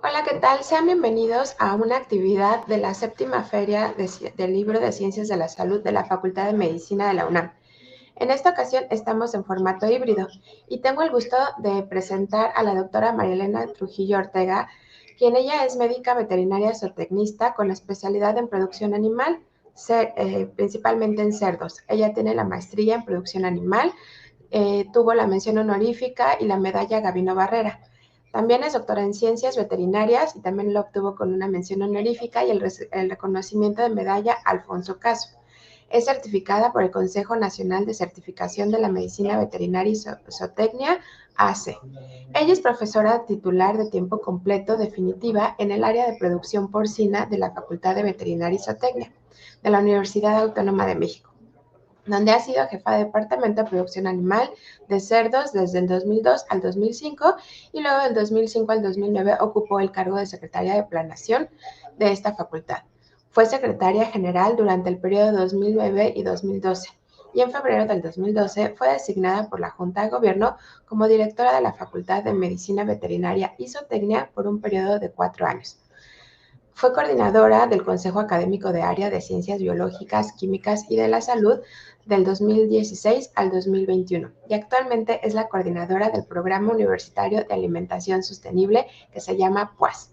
Hola, ¿qué tal? Sean bienvenidos a una actividad de la séptima feria del libro de Ciencias de la Salud de la Facultad de Medicina de la UNAM. En esta ocasión estamos en formato híbrido y tengo el gusto de presentar a la doctora Marielena Trujillo Ortega, quien ella es médica veterinaria zootecnista con la especialidad en producción animal, principalmente en cerdos. Ella tiene la maestría en producción animal, tuvo la mención honorífica y la medalla Gabino Barrera. También es doctora en ciencias veterinarias y también lo obtuvo con una mención honorífica y el reconocimiento de medalla Alfonso Caso. Es certificada por el Consejo Nacional de Certificación de la Medicina Veterinaria y Zootecnia, ACE. Ella es profesora titular de tiempo completo definitiva en el área de producción porcina de la Facultad de Veterinaria y Zootecnia de la Universidad Autónoma de México, donde ha sido jefa de departamento de producción animal de cerdos desde el 2002 al 2005 y luego del 2005 al 2009 ocupó el cargo de secretaria de planeación de esta facultad. Fue secretaria general durante el periodo 2009 y 2012 y en febrero del 2012 fue designada por la Junta de Gobierno como directora de la Facultad de Medicina Veterinaria y Zootecnia por un periodo de 4 años. Fue coordinadora del Consejo Académico de Área de Ciencias Biológicas, Químicas y de la Salud del 2016 al 2021 y actualmente es la coordinadora del Programa Universitario de Alimentación Sostenible que se llama PUAS.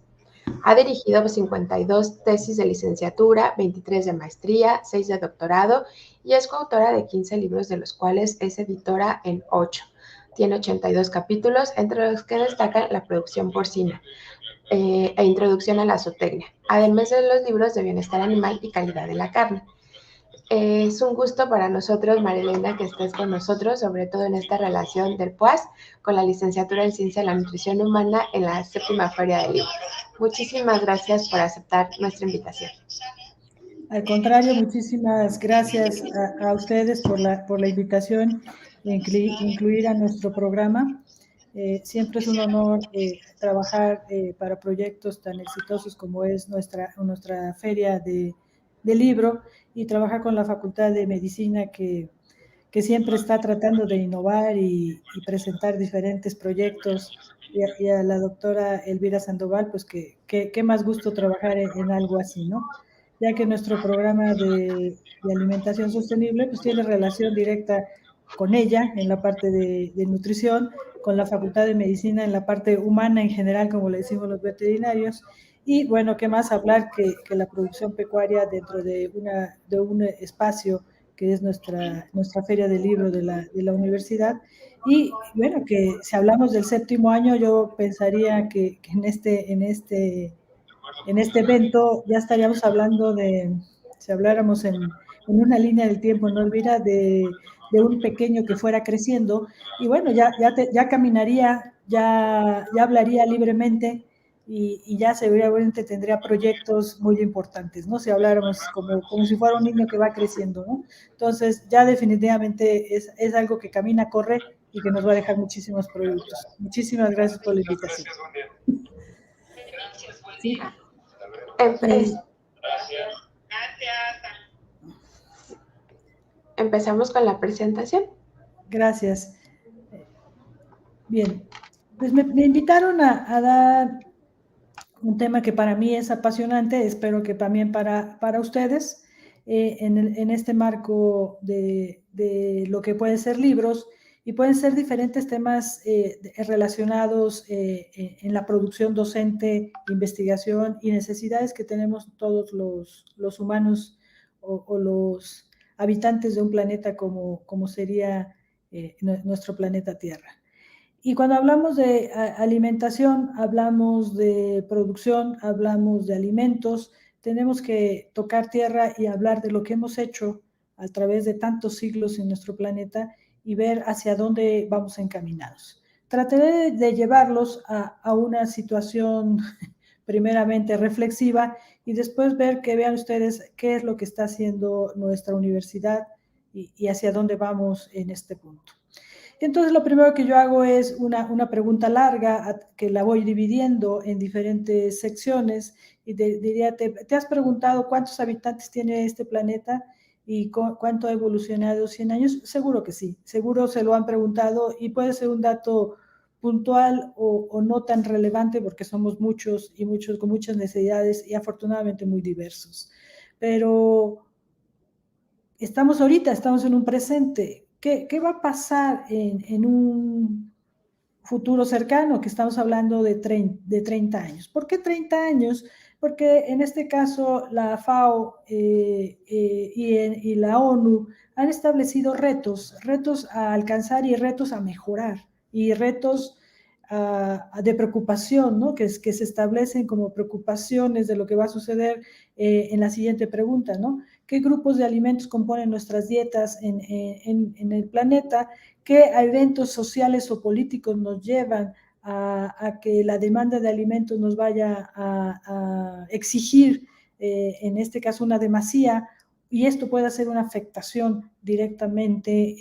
Ha dirigido 52 tesis de licenciatura, 23 de maestría, 6 de doctorado y es coautora de 15 libros, de los cuales es editora en 8. Tiene 82 capítulos, entre los que destacan la producción porcina, e introducción a la zootecnia, además de los libros de bienestar animal y calidad de la carne. Es un gusto para nosotros, Marilena, que estés con nosotros, sobre todo en esta relación del PUAS con la licenciatura en Ciencia de la Nutrición Humana en la séptima Feria del Libro. Muchísimas gracias por aceptar nuestra invitación. Al contrario, muchísimas gracias a ustedes por la invitación e incluir a nuestro programa. Siempre es un honor trabajar para proyectos tan exitosos como es nuestra feria de libro y trabajar con la Facultad de Medicina que siempre está tratando de innovar y presentar diferentes proyectos. Y a la doctora Elvira Sandoval, pues que más gusto trabajar en algo así, ¿no? Ya que nuestro programa de alimentación sostenible pues tiene relación directa con ella en la parte de nutrición, con la Facultad de Medicina en la parte humana en general, como le decimos los veterinarios, y bueno, qué más hablar que la producción pecuaria dentro de un espacio que es nuestra feria del libro de la universidad. Y bueno, que si hablamos del séptimo año, yo pensaría que en este evento ya estaríamos hablando si habláramos en una línea del tiempo, no olvida, de un pequeño que fuera creciendo y bueno, ya caminaría, ya hablaría libremente y ya seguramente tendría proyectos muy importantes, ¿no? Si habláramos como si fuera un niño que va creciendo, ¿no? Entonces, ya definitivamente es algo que camina, corre y que nos va a dejar muchísimos productos. Muchísimas gracias por la invitación. ¿Sí? Empezamos con la presentación. Gracias. Bien, pues me invitaron a dar un tema que para mí es apasionante, espero que también para ustedes, en este marco de lo que pueden ser libros y pueden ser diferentes temas relacionados en la producción docente, investigación y necesidades que tenemos todos los humanos o los habitantes de un planeta como sería nuestro planeta Tierra. Y cuando hablamos de alimentación, hablamos de producción, hablamos de alimentos, tenemos que tocar tierra y hablar de lo que hemos hecho a través de tantos siglos en nuestro planeta y ver hacia dónde vamos encaminados. Trataré de llevarlos a una situación primeramente reflexiva y después ver que vean ustedes qué es lo que está haciendo nuestra universidad y hacia dónde vamos en este punto. Entonces, lo primero que yo hago es una pregunta larga que la voy dividiendo en diferentes secciones y diría, ¿te has preguntado cuántos habitantes tiene este planeta y cuánto ha evolucionado 100 años? Seguro que sí, seguro se lo han preguntado y puede ser un dato puntual o no tan relevante, porque somos muchos y muchos con muchas necesidades y afortunadamente muy diversos. Pero estamos en un presente. ¿Qué va a pasar en un futuro cercano, que estamos hablando de 30 años? ¿Por qué 30 años? Porque en este caso la FAO y la ONU han establecido retos a alcanzar y retos a mejorar, y retos de preocupación, ¿no? Que se establecen como preocupaciones de lo que va a suceder en la siguiente pregunta, ¿no? ¿Qué grupos de alimentos componen nuestras dietas en el planeta? ¿Qué eventos sociales o políticos nos llevan a que la demanda de alimentos nos vaya a exigir, en este caso, una demasía? Y esto puede hacer una afectación directamente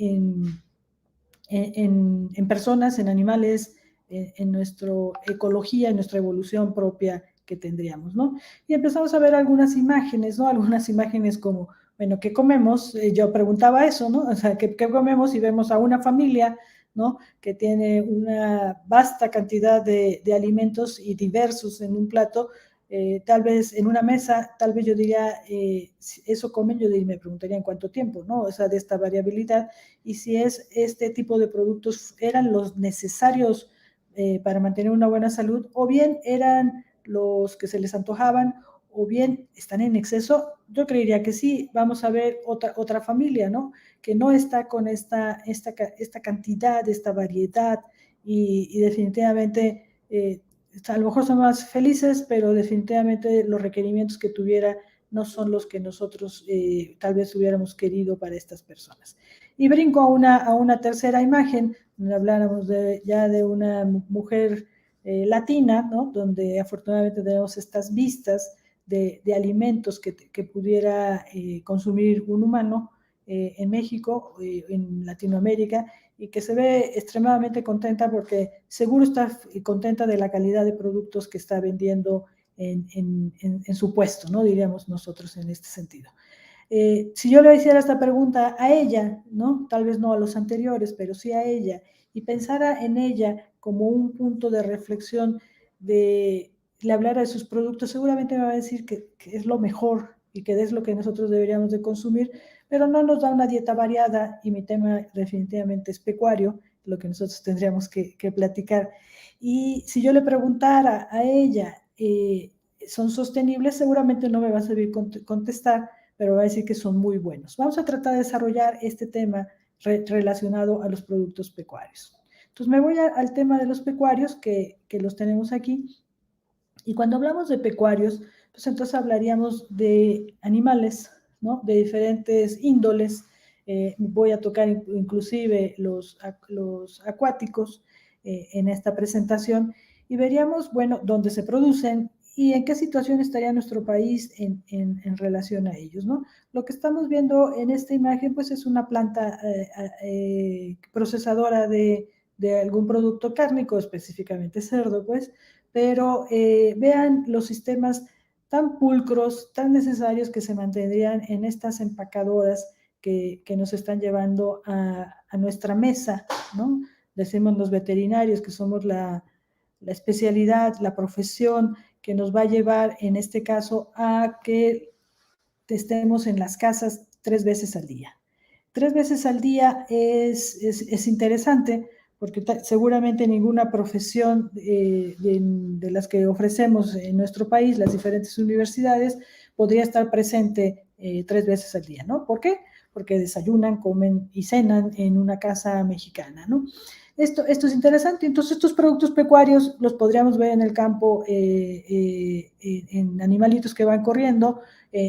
en personas, en animales, en nuestra ecología, en nuestra evolución propia que tendríamos, ¿no? Y empezamos a ver algunas imágenes, ¿no? Algunas imágenes como, bueno, ¿qué comemos? Yo preguntaba eso, ¿no? O sea, ¿qué comemos? Y vemos a una familia, ¿no? Que tiene una vasta cantidad de alimentos y diversos en un plato. Tal vez en una mesa, tal vez yo diría, si eso comen, me preguntaría en cuánto tiempo, ¿no? O sea, de esta variabilidad, y si este tipo de productos eran los necesarios para mantener una buena salud, o bien eran los que se les antojaban, o bien están en exceso. Yo creería que sí. Vamos a ver otra familia, ¿no? Que no está con esta cantidad, esta variedad, y definitivamente a lo mejor son más felices, pero definitivamente los requerimientos que tuviera no son los que nosotros tal vez hubiéramos querido para estas personas. Y brinco a una tercera imagen, donde habláramos ya de una mujer latina, ¿no? Donde afortunadamente tenemos estas vistas de alimentos que pudiera consumir un humano en México, en Latinoamérica, y que se ve extremadamente contenta porque seguro está contenta de la calidad de productos que está vendiendo en su puesto, ¿no? Diríamos nosotros en este sentido. Si yo le hiciera esta pregunta a ella, ¿no? Tal vez no a los anteriores, pero sí a ella, y pensara en ella como un punto de reflexión, le hablara de sus productos, seguramente me va a decir que es lo mejor y que es lo que nosotros deberíamos de consumir, pero no nos da una dieta variada, y mi tema definitivamente es pecuario, lo que nosotros tendríamos que platicar. Y si yo le preguntara a ella, ¿son sostenibles? Seguramente no me va a servir contestar, pero va a decir que son muy buenos. Vamos a tratar de desarrollar este tema relacionado a los productos pecuarios. Entonces me voy al tema de los pecuarios, que los tenemos aquí. Y cuando hablamos de pecuarios, pues entonces hablaríamos de animales, ¿no? De diferentes índoles. Voy a tocar inclusive los acuáticos en esta presentación, y veríamos, bueno, dónde se producen y en qué situación estaría nuestro país en relación a ellos, ¿no? Lo que estamos viendo en esta imagen, pues es una planta procesadora de algún producto cárnico, específicamente cerdo, pues, pero vean los sistemas tan pulcros, tan necesarios, que se mantendrían en estas empacadoras que nos están llevando a nuestra mesa, ¿no? Decimos los veterinarios que somos la especialidad, la profesión que nos va a llevar en este caso a que estemos en las casas 3 veces al día. 3 veces al día es interesante, porque seguramente ninguna profesión de las que ofrecemos en nuestro país, las diferentes universidades, podría estar presente 3 veces al día, ¿no? ¿Por qué? Porque desayunan, comen y cenan en una casa mexicana, ¿no? Esto es interesante. Entonces, estos productos pecuarios los podríamos ver en el campo, en animalitos que van corriendo.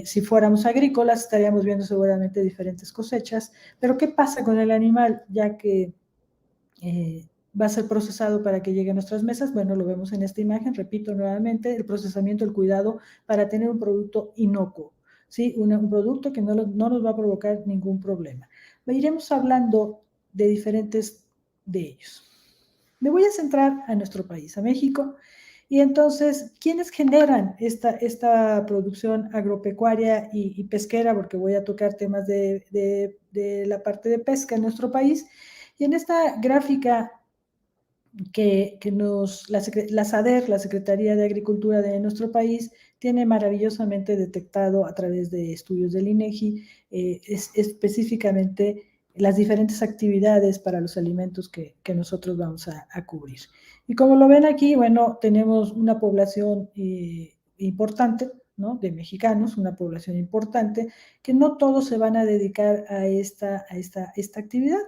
Si fuéramos agrícolas, estaríamos viendo seguramente diferentes cosechas. Pero ¿qué pasa con el animal, ya que va a ser procesado para que llegue a nuestras mesas? Bueno, lo vemos en esta imagen. Repito nuevamente, el procesamiento, el cuidado para tener un producto inocuo, ¿sí? Un producto que no nos va a provocar ningún problema. Iremos hablando de diferentes de ellos. Me voy a centrar a nuestro país, a México. Y entonces, ¿quiénes generan esta producción agropecuaria y pesquera? Porque voy a tocar temas de la parte de pesca en nuestro país. Y en esta gráfica la SADER, la Secretaría de Agricultura de nuestro país, tiene maravillosamente detectado a través de estudios del INEGI específicamente las diferentes actividades para los alimentos que nosotros vamos a cubrir. Y como lo ven aquí, bueno, tenemos una población importante, ¿no?, de mexicanos, una población importante, que no todos se van a dedicar a esta actividad,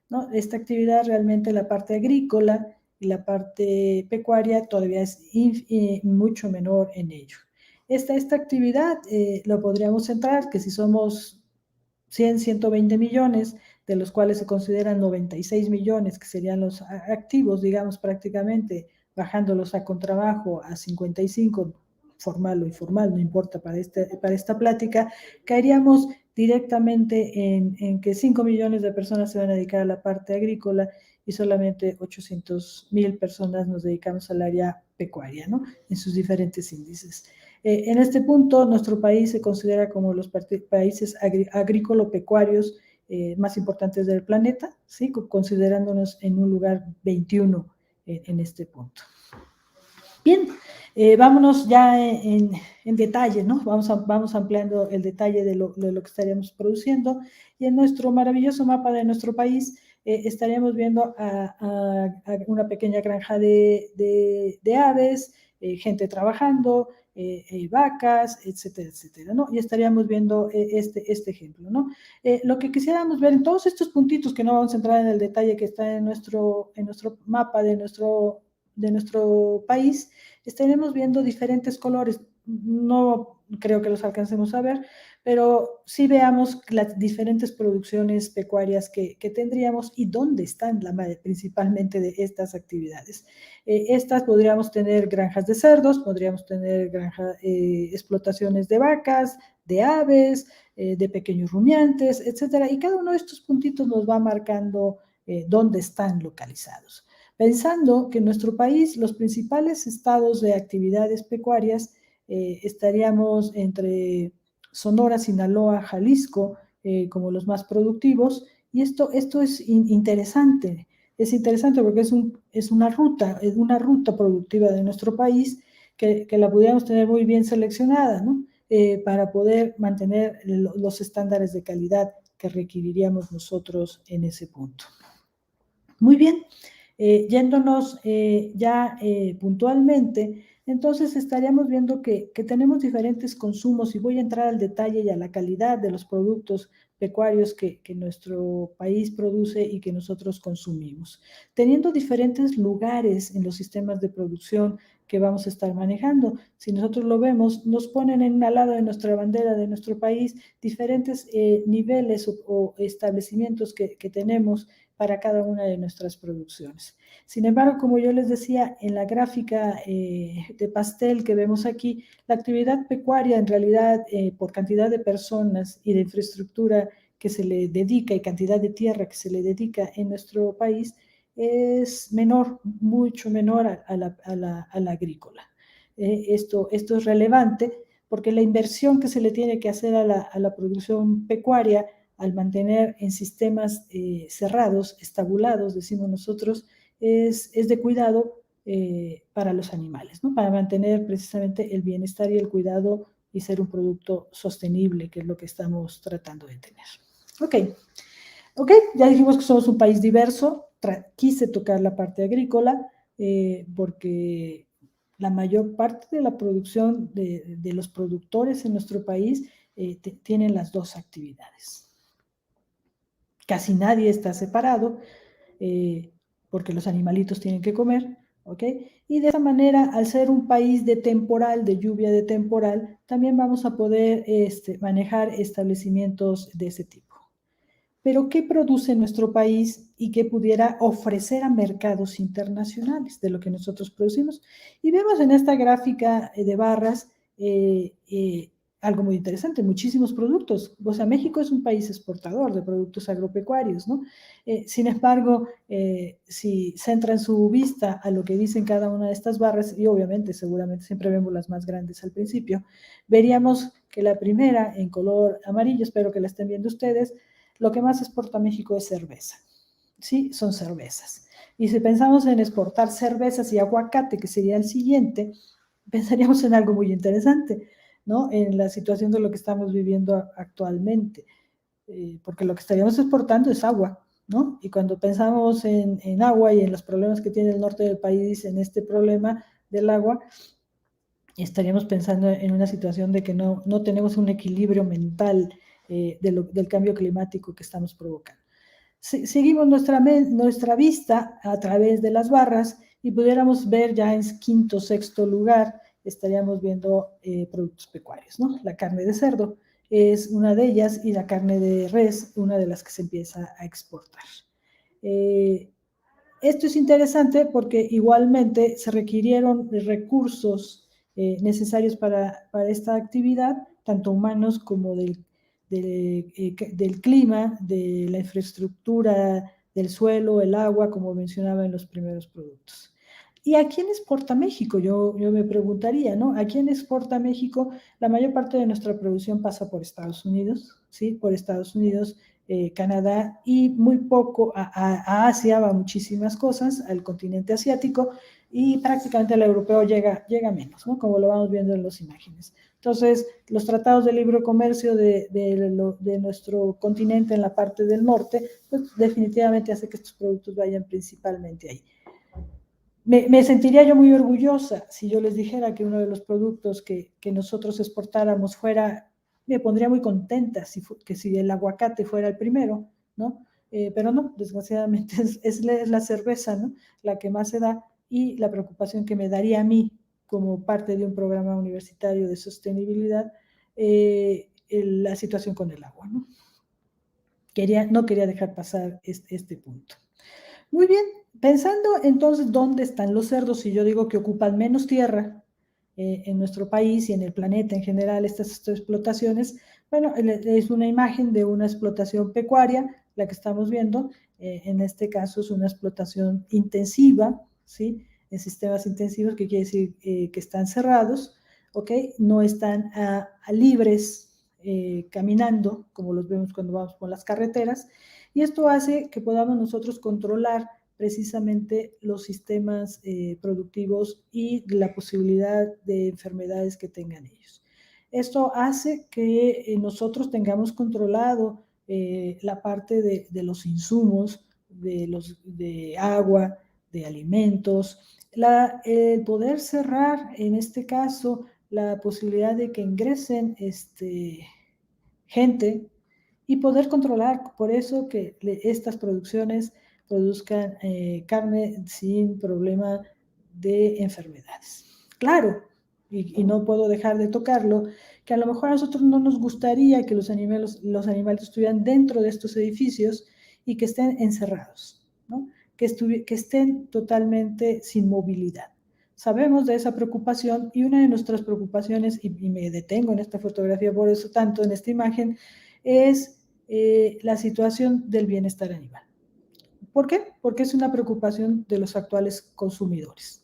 ¿no? Esta actividad realmente, la parte agrícola y la parte pecuaria todavía es mucho menor en ello. Esta actividad lo podríamos centrar que si somos 100, 120 millones, de los cuales se consideran 96 millones, que serían los activos, digamos, prácticamente, bajándolos a contrabajo a 55, formal o informal, no importa para esta plática, caeríamos directamente en que 5 millones de personas se van a dedicar a la parte agrícola y solamente 800,000 personas nos dedicamos al área pecuaria, ¿no?, en sus diferentes índices. En este punto, nuestro país se considera como los países agrícola-pecuarios más importantes del planeta, ¿sí?, considerándonos en un lugar 21 en este punto. Bien, vámonos ya en detalle, ¿no? Vamos ampliando el detalle de lo que estaríamos produciendo, y en nuestro maravilloso mapa de nuestro país estaríamos viendo a una pequeña granja de aves, gente trabajando, vacas, etcétera, etcétera, ¿no? Y estaríamos viendo este ejemplo, ¿no? Lo que quisiéramos ver en todos estos puntitos, que no vamos a entrar en el detalle que está en nuestro mapa de nuestro país, estaremos viendo diferentes colores. No creo que los alcancemos a ver, pero sí veamos las diferentes producciones pecuarias que tendríamos y dónde están principalmente de estas actividades. Estas podríamos tener granjas de cerdos, podríamos tener explotaciones de vacas, de aves, de pequeños rumiantes, etcétera, y cada uno de estos puntitos nos va marcando dónde están localizados. Pensando que en nuestro país los principales estados de actividades pecuarias estaríamos entre Sonora, Sinaloa, Jalisco, como los más productivos, y esto es interesante. Es interesante porque es una ruta productiva de nuestro país que la pudiéramos tener muy bien seleccionada, ¿no?, para poder mantener los estándares de calidad que requeriríamos nosotros en ese punto. Muy bien, yéndonos ya puntualmente, entonces estaríamos viendo que tenemos diferentes consumos, y voy a entrar al detalle y a la calidad de los productos pecuarios que nuestro país produce y que nosotros consumimos, teniendo diferentes lugares en los sistemas de producción que vamos a estar manejando. Si nosotros lo vemos, nos ponen en un lado de nuestra bandera de nuestro país diferentes niveles o establecimientos que tenemos para cada una de nuestras producciones. Sin embargo, como yo les decía, en la gráfica de pastel que vemos aquí, la actividad pecuaria en realidad por cantidad de personas y de infraestructura que se le dedica y cantidad de tierra que se le dedica en nuestro país es menor, mucho menor a la agrícola. Esto es relevante porque la inversión que se le tiene que hacer a la producción pecuaria al mantener en sistemas cerrados, estabulados, decimos nosotros, es de cuidado para los animales, ¿no?, para mantener precisamente el bienestar y el cuidado y ser un producto sostenible, que es lo que estamos tratando de tener. Ok, ya dijimos que somos un país diverso. Quise tocar la parte agrícola porque la mayor parte de la producción de los productores en nuestro país tienen las dos actividades. Casi nadie está separado porque los animalitos tienen que comer, ¿ok? Y de esa manera, al ser un país de temporal, de lluvia de temporal, también vamos a poder manejar establecimientos de ese tipo. Pero, ¿qué produce nuestro país y qué pudiera ofrecer a mercados internacionales de lo que nosotros producimos? Y vemos en esta gráfica de barras algo muy interesante, muchísimos productos. O sea, México es un país exportador de productos agropecuarios, ¿no? Sin embargo, si centran su vista a lo que dicen cada una de estas barras, y obviamente, seguramente siempre vemos las más grandes al principio, veríamos que la primera, en color amarillo, espero que la estén viendo ustedes, lo que más exporta México es cerveza. ¿sí? Son cervezas. Y si pensamos en exportar cervezas y aguacate, que sería el siguiente, pensaríamos en algo muy interesante, ¿no? En la situación de lo que estamos viviendo actualmente, porque lo que estaríamos exportando es agua, ¿no? Y cuando pensamos en agua y en los problemas que tiene el norte del país, en este problema del agua, estaríamos pensando en una situación de que no tenemos un equilibrio mental del cambio climático que estamos provocando. Seguimos nuestra vista a través de las barras y pudiéramos ver ya en quinto, sexto lugar, estaríamos viendo productos pecuarios, ¿no? La carne de cerdo es una de ellas y la carne de res, una de las que se empieza a exportar. Esto es interesante porque igualmente se requirieron recursos necesarios para esta actividad, tanto humanos como del clima, de la infraestructura, del suelo, el agua, como mencionaba en los primeros productos. ¿Y a quién exporta México? Yo me preguntaría, ¿no? ¿A quién exporta México? La mayor parte de nuestra producción pasa por Estados Unidos, ¿sí? Por Estados Unidos, Canadá y muy poco a Asia, va muchísimas cosas, al continente asiático y prácticamente al europeo llega menos, ¿no? Como lo vamos viendo en las imágenes. Entonces, los tratados de libre comercio de nuestro continente en la parte del norte, pues definitivamente hace que estos productos vayan principalmente ahí. Me sentiría yo muy orgullosa si yo les dijera que uno de los productos que nosotros exportáramos fuera, me pondría muy contenta que si el aguacate fuera el primero, ¿no? Pero no, desgraciadamente es la cerveza, ¿no? La que más se da y la preocupación que me daría a mí como parte de un programa universitario de sostenibilidad, la situación con el agua, ¿no? No quería dejar pasar este punto. Muy bien, pensando entonces dónde están los cerdos, si yo digo que ocupan menos tierra en nuestro país y en el planeta en general, estas explotaciones, bueno, es una imagen de una explotación pecuaria, la que estamos viendo, en este caso es una explotación intensiva, ¿sí? En sistemas intensivos, que quiere decir que están cerrados, ¿ok? No están libres caminando, como los vemos cuando vamos por las carreteras, y esto hace que podamos nosotros controlar precisamente los sistemas productivos y la posibilidad de enfermedades que tengan ellos. Esto hace que nosotros tengamos controlado la parte de los insumos, de agua, de alimentos, el poder cerrar, en este caso, la posibilidad de que ingresen gente y poder controlar, por eso que estas producciones produzcan carne sin problema de enfermedades. Claro, y no puedo dejar de tocarlo, que a lo mejor a nosotros no nos gustaría que los animales estuvieran dentro de estos edificios y que estén encerrados, ¿no? Que estén totalmente sin movilidad. Sabemos de esa preocupación y una de nuestras preocupaciones, y me detengo en esta fotografía por eso tanto en esta imagen, es la situación del bienestar animal. ¿Por qué? Porque es una preocupación de los actuales consumidores.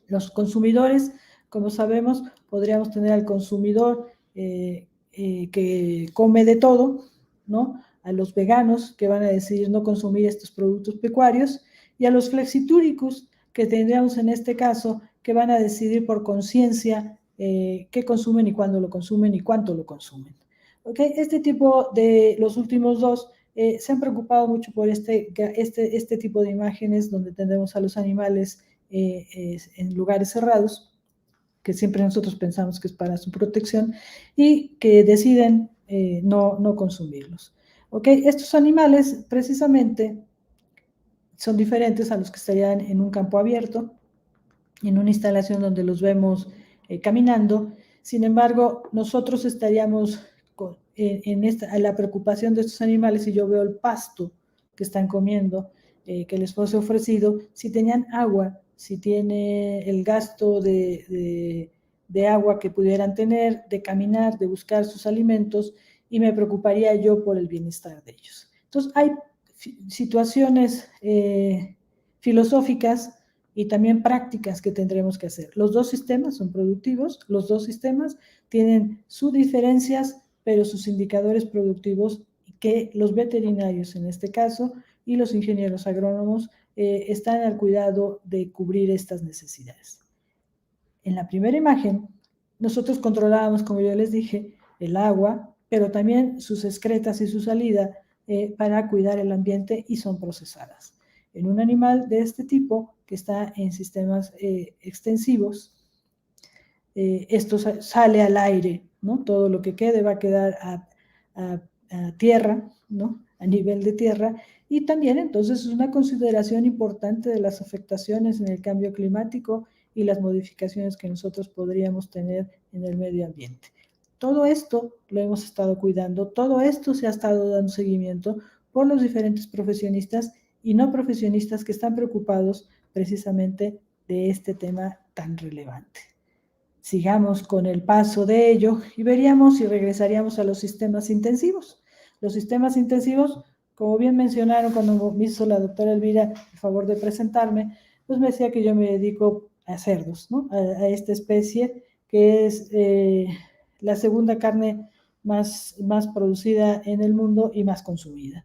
Los consumidores, como sabemos, podríamos tener al consumidor que come de todo, ¿no? A los veganos que van a decidir no consumir estos productos pecuarios y a los flexitúricos que tendríamos en este caso que van a decidir por conciencia qué consumen y cuándo lo consumen y cuánto lo consumen. ¿Okay? Este tipo de los últimos dos se han preocupado mucho por este tipo de imágenes donde tendremos a los animales en lugares cerrados, que siempre nosotros pensamos que es para su protección, y que deciden no consumirlos. ¿Okay? Estos animales precisamente son diferentes a los que estarían en un campo abierto, en una instalación donde los vemos caminando. Sin embargo, nosotros estaríamos en la preocupación de estos animales, si yo veo el pasto que están comiendo, que les fuese ofrecido, si tenían agua, si tiene el gasto de agua que pudieran tener, de caminar, de buscar sus alimentos, y me preocuparía yo por el bienestar de ellos. Entonces, hay situaciones filosóficas y también prácticas que tendremos que hacer. Los dos sistemas son productivos, los dos sistemas tienen sus diferencias, pero sus indicadores productivos que los veterinarios en este caso y los ingenieros agrónomos están al cuidado de cubrir estas necesidades. En la primera imagen, nosotros controlábamos, como yo les dije, el agua, pero también sus excretas y su salida para cuidar el ambiente y son procesadas. En un animal de este tipo, que está en sistemas extensivos, esto sale al aire, ¿no? Todo lo que quede va a quedar a tierra, ¿no? A nivel de tierra, y también entonces es una consideración importante de las afectaciones en el cambio climático y las modificaciones que nosotros podríamos tener en el medio ambiente. Todo esto lo hemos estado cuidando, todo esto se ha estado dando seguimiento por los diferentes profesionistas y no profesionistas que están preocupados precisamente de este tema tan relevante. Sigamos con el paso de ello y veríamos si regresaríamos a los sistemas intensivos. Los sistemas intensivos, como bien mencionaron cuando me hizo la doctora Elvira el favor de presentarme, pues me decía que yo me dedico a cerdos, ¿no? A esta especie que es la segunda carne más producida en el mundo y más consumida.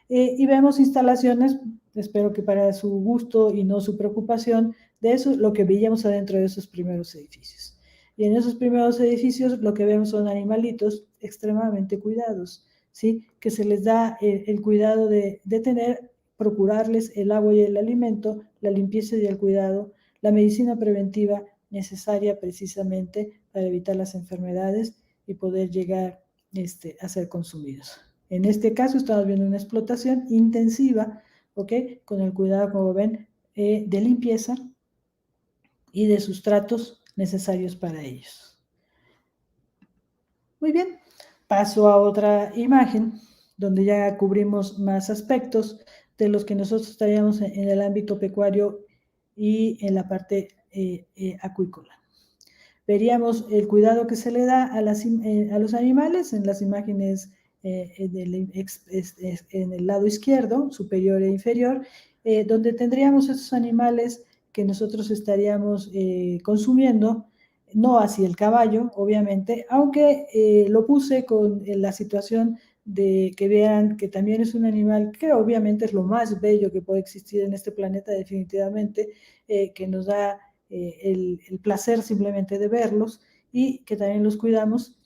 Y vemos instalaciones, espero que para su gusto y no su preocupación, de eso, lo que veíamos adentro de esos primeros edificios. Y en esos primeros edificios lo que vemos son animalitos extremadamente cuidados, ¿sí? Que se les da el cuidado de tener, procurarles el agua y el alimento, la limpieza y el cuidado, la medicina preventiva necesaria precisamente para evitar las enfermedades y poder llegar a ser consumidos. En este caso estamos viendo una explotación intensiva, ¿ok? Con el cuidado, como ven, de limpieza y de sustratos necesarios para ellos. Muy bien, paso a otra imagen donde ya cubrimos más aspectos de los que nosotros estaríamos en el ámbito pecuario y en la parte acuícola. Veríamos el cuidado que se le da a los animales en las imágenes en el lado izquierdo, superior e inferior, donde tendríamos esos animales que nosotros estaríamos consumiendo, no así el caballo, obviamente, aunque lo puse con la situación de que vean que también es un animal que obviamente es lo más bello que puede existir en este planeta definitivamente, que nos da el placer simplemente de verlos y que también los cuidamos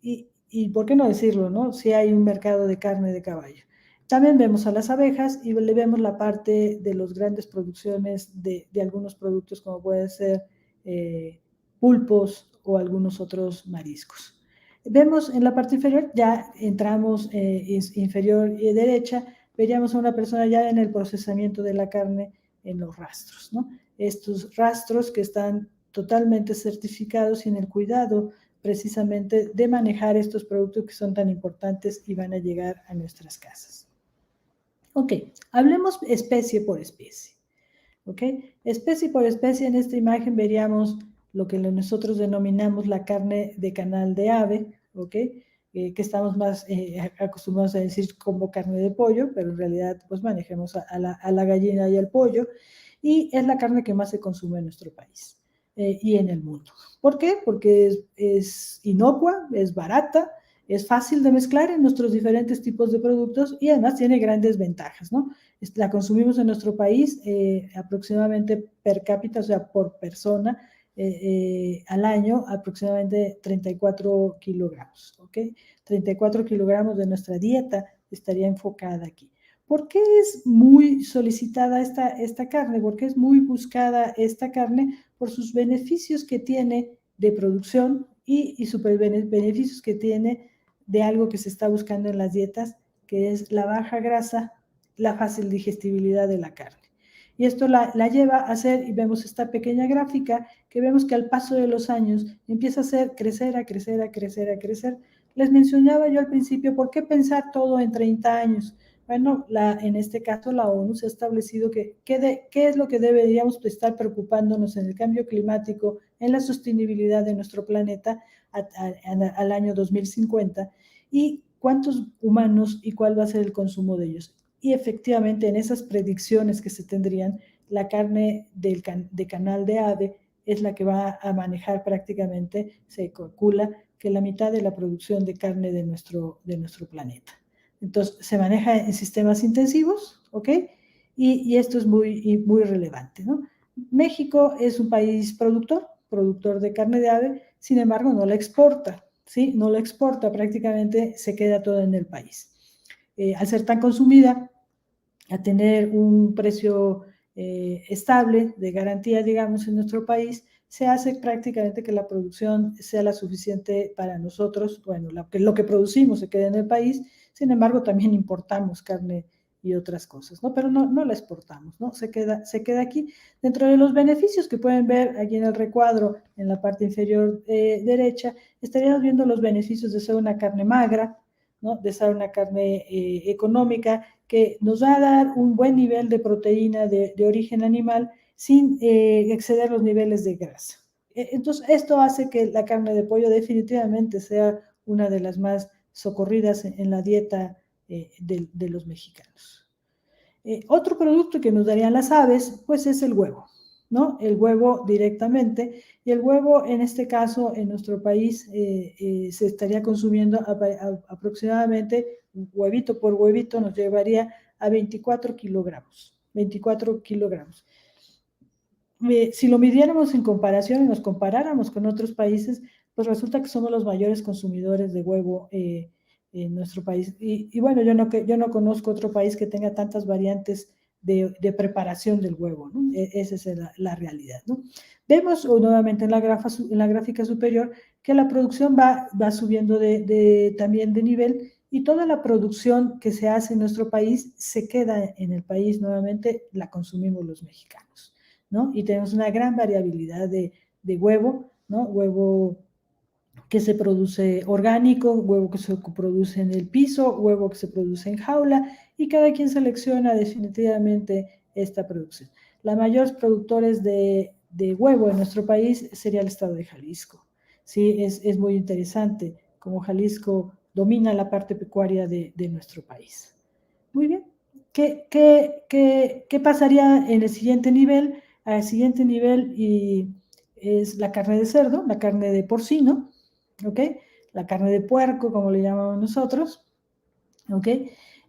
y ¿por qué no decirlo, no? Si hay un mercado de carne de caballo. También vemos a las abejas y le vemos la parte de las grandes producciones de algunos productos como pueden ser pulpos o algunos otros mariscos. Vemos en la parte inferior, ya entramos inferior y derecha, veríamos a una persona ya en el procesamiento de la carne en los rastros, ¿no? Estos rastros que están totalmente certificados y en el cuidado precisamente de manejar estos productos que son tan importantes y van a llegar a nuestras casas. Ok, hablemos especie por especie. Ok, especie por especie, en esta imagen veríamos lo que nosotros denominamos la carne de canal de ave, ok, que estamos más acostumbrados a decir como carne de pollo, pero en realidad pues manejemos a la gallina y al pollo, y es la carne que más se consume en nuestro país y en el mundo. ¿Por qué? Porque es inocua, es barata, es fácil de mezclar en nuestros diferentes tipos de productos y además tiene grandes ventajas, ¿no? La consumimos en nuestro país aproximadamente per cápita, o sea, por persona, al año aproximadamente 34 kilogramos, ¿ok? 34 kilogramos de nuestra dieta estaría enfocada aquí. ¿Por qué es muy solicitada esta carne? ¿Por qué es muy buscada esta carne? Por sus beneficios que tiene de producción y sus beneficios que tiene de algo que se está buscando en las dietas, que es la baja grasa, la fácil digestibilidad de la carne. Y esto la lleva a hacer, y vemos esta pequeña gráfica, que vemos que al paso de los años empieza a hacer crecer, a crecer, a crecer, a crecer. Les mencionaba yo al principio, ¿por qué pensar todo en 30 años? Bueno, en este caso la ONU se ha establecido qué es lo que deberíamos estar preocupándonos en el cambio climático, en la sostenibilidad de nuestro planeta al año 2050 y cuántos humanos y cuál va a ser el consumo de ellos. Y efectivamente en esas predicciones que se tendrían, la carne de canal de ave es la que va a manejar prácticamente, se calcula que la mitad de la producción de carne de nuestro planeta. Entonces, se maneja en sistemas intensivos, ¿ok? Y esto es muy relevante, ¿no? México es un país productor de carne de ave, sin embargo, no la exporta, ¿sí? No la exporta, prácticamente se queda todo en el país. Al ser tan consumida, a tener un precio estable, de garantía, digamos, en nuestro país, se hace prácticamente que la producción sea la suficiente para nosotros. Bueno, lo que producimos se queda en el país, sin embargo, también importamos carne y otras cosas, ¿no? Pero no la exportamos, ¿no? Se queda aquí. Dentro de los beneficios que pueden ver aquí en el recuadro, en la parte inferior derecha, estaríamos viendo los beneficios de ser una carne magra, ¿no? De ser una carne económica, que nos va a dar un buen nivel de proteína de origen animal sin exceder los niveles de grasa. Entonces, esto hace que la carne de pollo definitivamente sea una de las más socorridas en la dieta de los mexicanos. Otro producto que nos darían las aves, pues es el huevo, ¿no? El huevo directamente, y el huevo en este caso en nuestro país se estaría consumiendo aproximadamente huevito por huevito nos llevaría a 24 kilogramos, 24 kilogramos. Si lo midiéramos en comparación y nos comparáramos con otros países, pues resulta que somos los mayores consumidores de huevo en nuestro país. Y bueno, yo no conozco otro país que tenga tantas variantes de preparación del huevo, ¿no? Esa es la realidad, ¿no? Vemos nuevamente en la gráfica superior que la producción va subiendo también de nivel, y toda la producción que se hace en nuestro país se queda en el país, nuevamente la consumimos los mexicanos, ¿no? Y tenemos una gran variabilidad de huevo, ¿no? Huevo que se produce orgánico, huevo que se produce en el piso, huevo que se produce en jaula, y cada quien selecciona definitivamente esta producción. Los mayores productores de huevo en nuestro país sería el estado de Jalisco. Sí, es muy interesante cómo Jalisco domina la parte pecuaria de nuestro país. Muy bien. ¿Qué pasaría en el siguiente nivel? Al siguiente nivel y es la carne de cerdo, la carne de porcino, ¿ok? La carne de puerco, como le llamamos nosotros, ¿ok?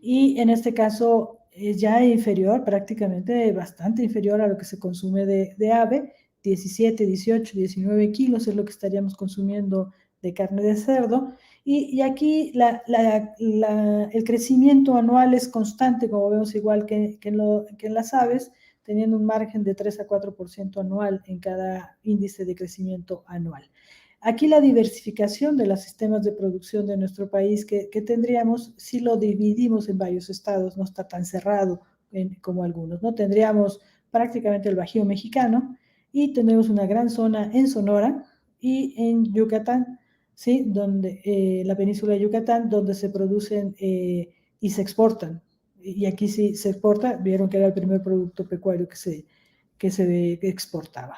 Y en este caso es ya inferior, prácticamente bastante inferior a lo que se consume de ave, 17, 18, 19 kilos es lo que estaríamos consumiendo de carne de cerdo, y aquí el crecimiento anual es constante, como vemos igual que en las aves, teniendo un margen de 3 a 4% anual en cada índice de crecimiento anual. Aquí la diversificación de los sistemas de producción de nuestro país que tendríamos, si lo dividimos en varios estados, no está tan cerrado como algunos, ¿no? Tendríamos prácticamente el Bajío mexicano, y tenemos una gran zona en Sonora y en Yucatán, ¿sí? Donde, la península de Yucatán, donde se producen y se exportan. Y aquí sí se exporta, vieron que era el primer producto pecuario que se exportaba.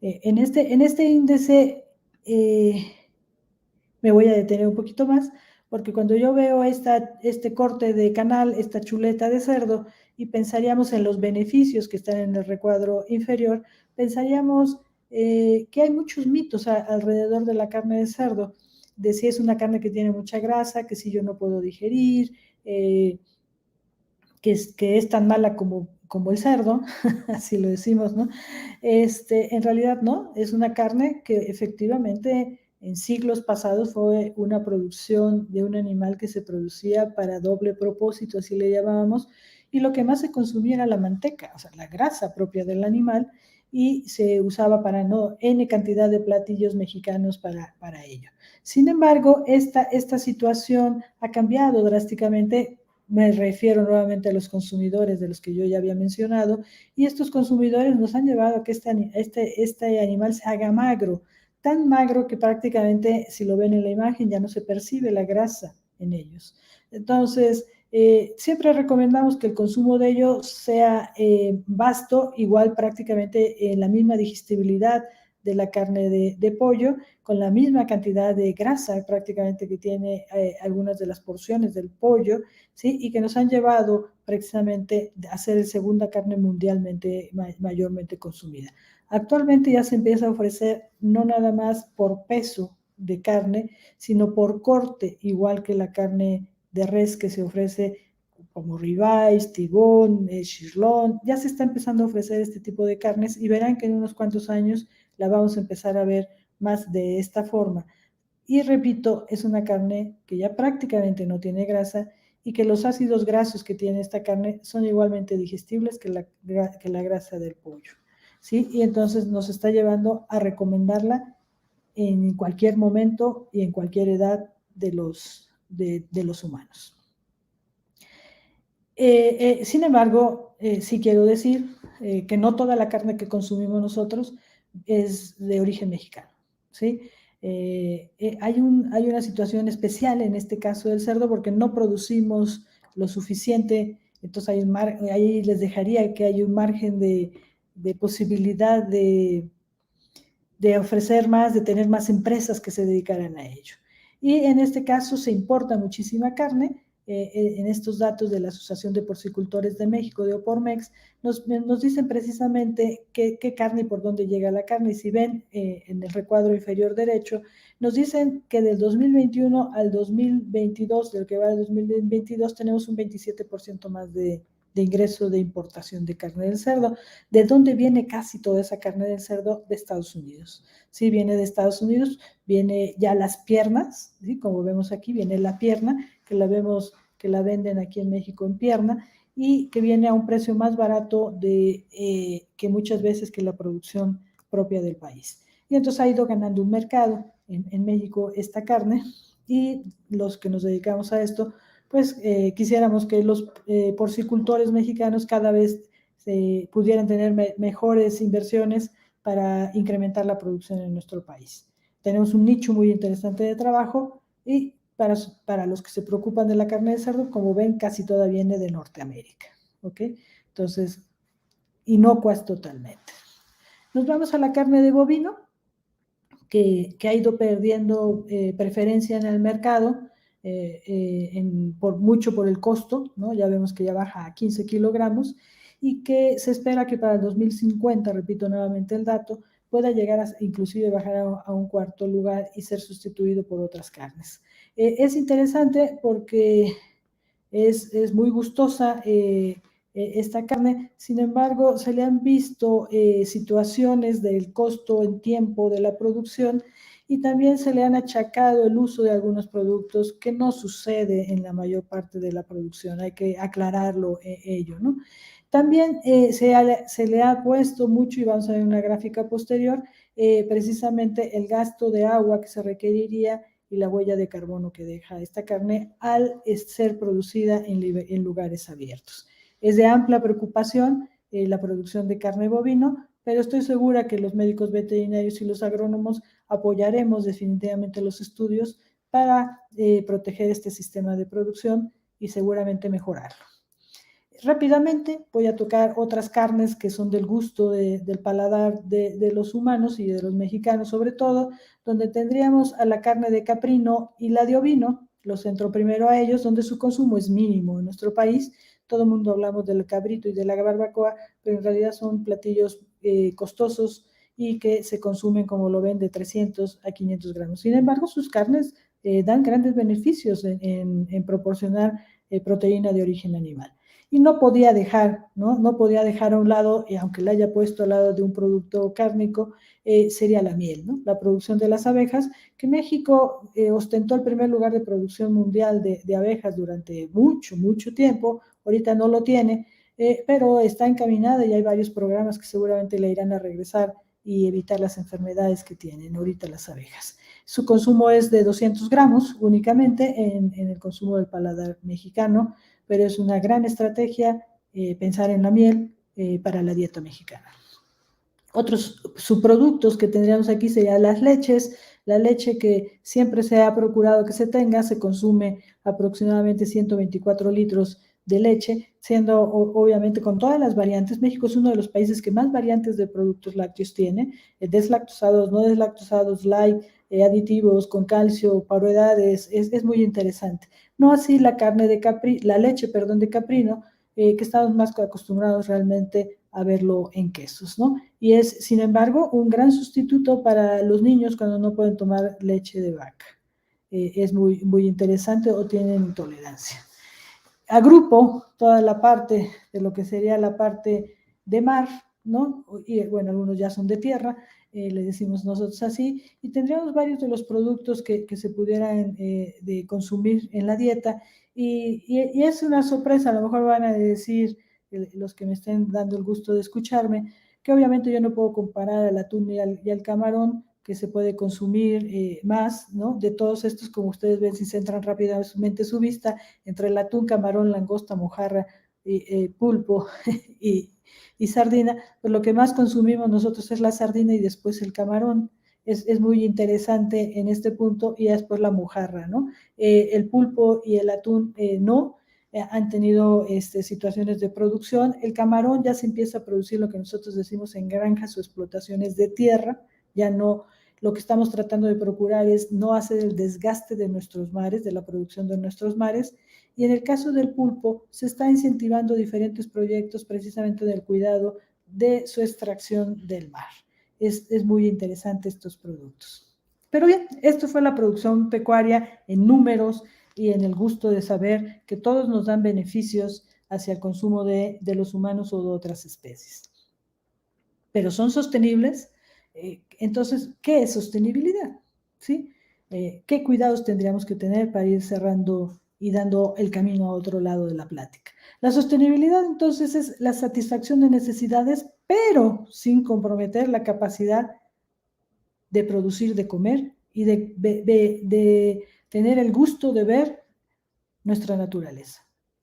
En este índice me voy a detener un poquito más, porque cuando yo veo este corte de canal, esta chuleta de cerdo, y pensaríamos en los beneficios que están en el recuadro inferior, pensaríamos que hay muchos mitos alrededor de la carne de cerdo, de si es una carne que tiene mucha grasa, que si yo no puedo digerir, que es tan mala como el cerdo, así lo decimos, ¿no? En realidad no, es una carne que efectivamente en siglos pasados fue una producción de un animal que se producía para doble propósito, así le llamábamos, y lo que más se consumía era la manteca, o sea, la grasa propia del animal, y se usaba para N cantidad de platillos mexicanos para ello. Sin embargo, esta situación ha cambiado drásticamente. Me refiero nuevamente a los consumidores de los que yo ya había mencionado, y estos consumidores nos han llevado a que este animal se haga magro, tan magro que prácticamente, si lo ven en la imagen, ya no se percibe la grasa en ellos. Entonces, siempre recomendamos que el consumo de ellos sea vasto, igual prácticamente en la misma digestibilidad de la carne de pollo, con la misma cantidad de grasa prácticamente que tiene algunas de las porciones del pollo, ¿sí? Y que nos han llevado precisamente a ser la segunda carne mundialmente mayormente consumida. Actualmente ya se empieza a ofrecer no nada más por peso de carne, sino por corte, igual que la carne de res que se ofrece como ribeye, tibón, sirloin. Ya se está empezando a ofrecer este tipo de carnes y verán que en unos cuantos años la vamos a empezar a ver más de esta forma. Y repito, es una carne que ya prácticamente no tiene grasa y que los ácidos grasos que tiene esta carne son igualmente digestibles que la grasa del pollo, ¿sí? Y entonces nos está llevando a recomendarla en cualquier momento y en cualquier edad de los humanos. Sin embargo, sí quiero decir que no toda la carne que consumimos nosotros es de origen mexicano, ¿sí? Hay una situación especial en este caso del cerdo porque no producimos lo suficiente, entonces ahí les dejaría que hay un margen de posibilidad de ofrecer más, de tener más empresas que se dedicaran a ello. Y en este caso se importa muchísima carne. En estos datos de la Asociación de Porcicultores de México, de Opormex, nos dicen precisamente qué carne y por dónde llega la carne. Y si ven en el recuadro inferior derecho, nos dicen que del 2021 al 2022, del que va del 2022, tenemos un 27% más de ingreso de importación de carne del cerdo. ¿De dónde viene casi toda esa carne del cerdo? De Estados Unidos. Sí, viene de Estados Unidos, viene ya las piernas, ¿sí? Como vemos aquí, viene la pierna, que la vemos que la venden aquí en México en pierna, y que viene a un precio más barato que muchas veces que la producción propia del país. Y entonces ha ido ganando un mercado en México esta carne, y los que nos dedicamos a esto, pues quisiéramos que los porcicultores mexicanos cada vez pudieran tener mejores inversiones para incrementar la producción en nuestro país. Tenemos un nicho muy interesante de trabajo y para los que se preocupan de la carne de cerdo, como ven, casi toda viene de Norteamérica, ¿ok? Entonces, inocuas totalmente. Nos vamos a la carne de bovino, que ha ido perdiendo preferencia en el mercado, mucho por el costo, ¿no? Ya vemos que ya baja a 15 kilogramos y que se espera que para el 2050, repito nuevamente el dato, pueda llegar a inclusive bajar a un cuarto lugar y ser sustituido por otras carnes. Es interesante porque es muy gustosa esta carne. Sin embargo, se le han visto situaciones del costo en tiempo de la producción y también se le han achacado el uso de algunos productos que no sucede en la mayor parte de la producción. Hay que aclararlo ello, ¿no? También se le ha puesto mucho, y vamos a ver una gráfica posterior, precisamente el gasto de agua que se requeriría y la huella de carbono que deja esta carne al ser producida en lugares abiertos. Es de amplia preocupación la producción de carne bovino, pero estoy segura que los médicos veterinarios y los agrónomos apoyaremos definitivamente los estudios para proteger este sistema de producción y seguramente mejorarlo. Rápidamente voy a tocar otras carnes que son del gusto del paladar de los humanos y de los mexicanos sobre todo, donde tendríamos a la carne de caprino y la de ovino. Los centro primero a ellos, donde su consumo es mínimo en nuestro país. Todo el mundo hablamos del cabrito y de la barbacoa, pero en realidad son platillos costosos y que se consumen, como lo ven, de 300 a 500 gramos. Sin embargo, sus carnes dan grandes beneficios en proporcionar proteína de origen animal. Y no podía dejar, ¿no? Podía dejar a un lado, aunque la haya puesto al lado de un producto cárnico, sería la miel, ¿no? La producción de las abejas, que México ostentó el primer lugar de producción mundial de abejas durante mucho, mucho tiempo. Ahorita no lo tiene, pero está encaminada y hay varios programas que seguramente le irán a regresar y evitar las enfermedades que tienen ahorita las abejas. Su consumo es de 200 gramos únicamente en el consumo del paladar mexicano, pero es una gran estrategia pensar en la miel para la dieta mexicana. Otros subproductos que tendríamos aquí serían las leches. La leche que siempre se ha procurado que se tenga, se consume aproximadamente 124 litros de leche, siendo obviamente con todas las variantes. México es uno de los países que más variantes de productos lácteos tiene, deslactosados, no deslactosados, light, aditivos, con calcio, paroedades, es muy interesante. No así la leche de caprino, que estamos más acostumbrados realmente a verlo en quesos, ¿no? Y es, sin embargo, un gran sustituto para los niños cuando no pueden tomar leche de vaca. es muy, muy interesante o tienen intolerancia. Agrupo toda la parte de lo que sería la parte de mar, ¿no? Y bueno, algunos ya son de tierra, le decimos nosotros así, y tendríamos varios de los productos que se pudieran de consumir en la dieta, y es una sorpresa, a lo mejor van a decir los que me estén dando el gusto de escucharme, que obviamente yo no puedo comparar al atún y al camarón, que se puede consumir más, ¿no? De todos estos, como ustedes ven, si centran rápidamente su vista, entre el atún, camarón, langosta, mojarra, pulpo y sardina, pues lo que más consumimos nosotros es la sardina y después el camarón. Es muy interesante en este punto, y después la mojarra, ¿no? El pulpo y el atún no, han tenido situaciones de producción. El camarón ya se empieza a producir lo que nosotros decimos en granjas o explotaciones de tierra, ya no. Lo que estamos tratando de procurar es no hacer el desgaste de nuestros mares, de la producción de nuestros mares, y en el caso del pulpo se está incentivando diferentes proyectos precisamente del cuidado de su extracción del mar. Es muy interesante estos productos. Pero bien, esto fue la producción pecuaria en números y en el gusto de saber que todos nos dan beneficios hacia el consumo de los humanos o de otras especies. Pero son sostenibles. Entonces, ¿qué es sostenibilidad? ¿Sí? ¿Qué cuidados tendríamos que tener para ir cerrando y dando el camino a otro lado de la plática? La sostenibilidad, entonces, es la satisfacción de necesidades, pero sin comprometer la capacidad de producir, de comer y de tener el gusto de ver nuestra naturaleza.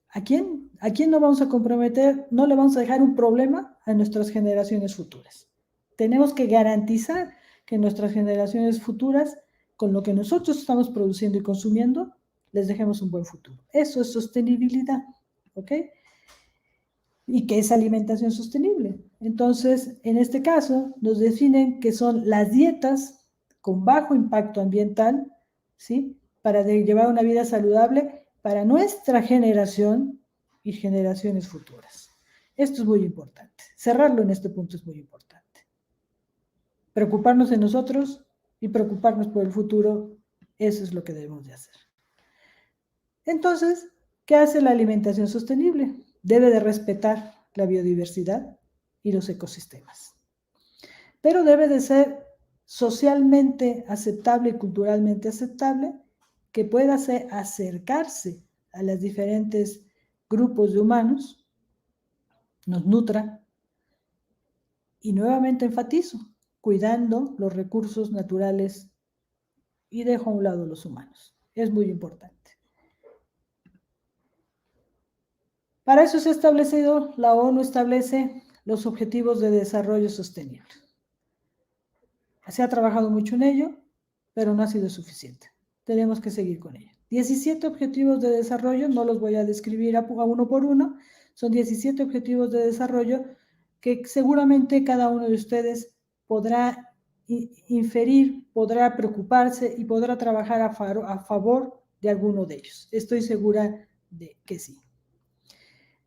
¿A quién no vamos a comprometer? No le vamos a dejar un problema a nuestras generaciones futuras. Tenemos que garantizar que nuestras generaciones futuras, con lo que nosotros estamos produciendo y consumiendo, les dejemos un buen futuro. Eso es sostenibilidad, ¿ok? ¿Y qué es alimentación sostenible? Entonces, en este caso, nos definen que son las dietas con bajo impacto ambiental, ¿sí? Para llevar una vida saludable para nuestra generación y generaciones futuras. Esto es muy importante. Cerrarlo en este punto es muy importante. Preocuparnos en nosotros y preocuparnos por el futuro, eso es lo que debemos de hacer. Entonces, ¿qué hace la alimentación sostenible? Debe de respetar la biodiversidad y los ecosistemas. Pero debe de ser socialmente aceptable y culturalmente aceptable, que pueda acercarse a los diferentes grupos de humanos, nos nutra, y nuevamente enfatizo, cuidando los recursos naturales y dejo a un lado los humanos. Es muy importante. Para eso se ha establecido, la ONU establece los Objetivos de Desarrollo Sostenible. Se ha trabajado mucho en ello, pero no ha sido suficiente. Tenemos que seguir con ello. 17 objetivos de desarrollo, no los voy a describir a uno por uno, son 17 objetivos de desarrollo que seguramente cada uno de ustedes podrá inferir, podrá preocuparse y podrá trabajar a favor de alguno de ellos. Estoy segura de que sí.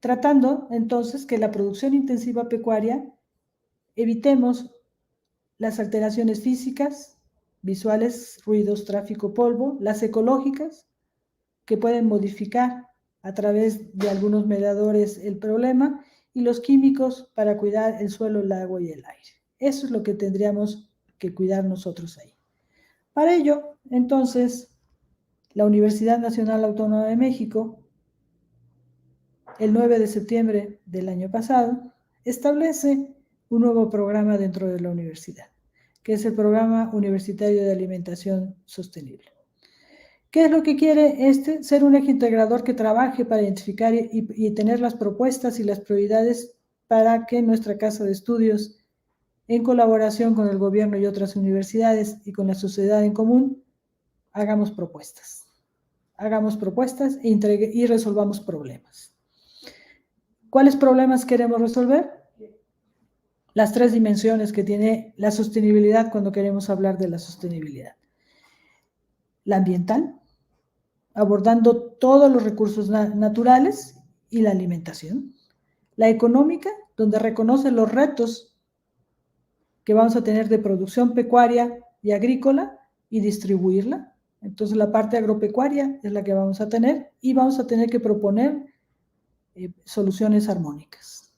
Tratando entonces que la producción intensiva pecuaria evitemos las alteraciones físicas, visuales, ruidos, tráfico, polvo, las ecológicas, que pueden modificar a través de algunos mediadores el problema, y los químicos para cuidar el suelo, el agua y el aire. Eso es lo que tendríamos que cuidar nosotros ahí. Para ello, entonces, la Universidad Nacional Autónoma de México, el 9 de septiembre del año pasado, establece un nuevo programa dentro de la universidad, que es el Programa Universitario de Alimentación Sostenible. ¿Qué es lo que quiere ser un eje integrador que trabaje para identificar y tener las propuestas y las prioridades para que nuestra casa de estudios, en colaboración con el gobierno y otras universidades y con la sociedad en común, hagamos propuestas y resolvamos problemas? ¿Cuáles problemas queremos resolver? Las 3 dimensiones que tiene la sostenibilidad cuando queremos hablar de la sostenibilidad. La ambiental, abordando todos los recursos naturales y la alimentación. La económica, donde reconoce los retos que vamos a tener de producción pecuaria y agrícola y distribuirla. Entonces la parte agropecuaria es la que vamos a tener y vamos a tener que proponer soluciones armónicas.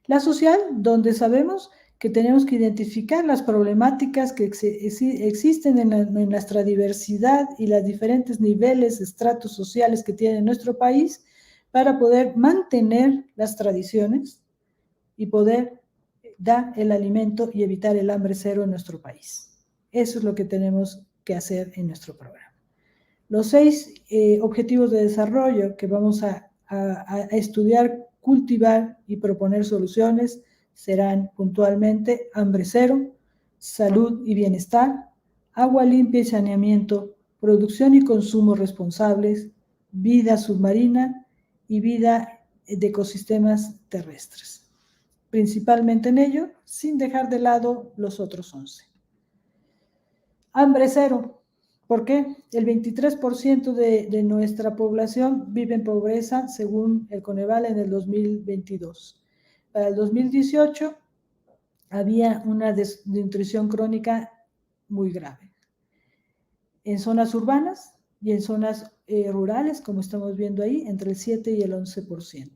La social, donde sabemos que tenemos que identificar las problemáticas que existen en nuestra diversidad y los diferentes niveles, estratos sociales que tiene nuestro país para poder mantener las tradiciones y poder dar el alimento y evitar el hambre cero en nuestro país. Eso es lo que tenemos que hacer en nuestro programa. Los 6 objetivos de desarrollo que vamos a estudiar, cultivar y proponer soluciones serán puntualmente hambre cero, salud y bienestar, agua limpia y saneamiento, producción y consumo responsables, vida submarina y vida de ecosistemas terrestres. Principalmente en ello, sin dejar de lado los otros 11. Hambre cero. ¿Por qué? El 23% de nuestra población vive en pobreza, según el Coneval en el 2022. Para el 2018 había una desnutrición crónica muy grave. En zonas urbanas y en zonas rurales, como estamos viendo ahí, entre el 7 y el 11%.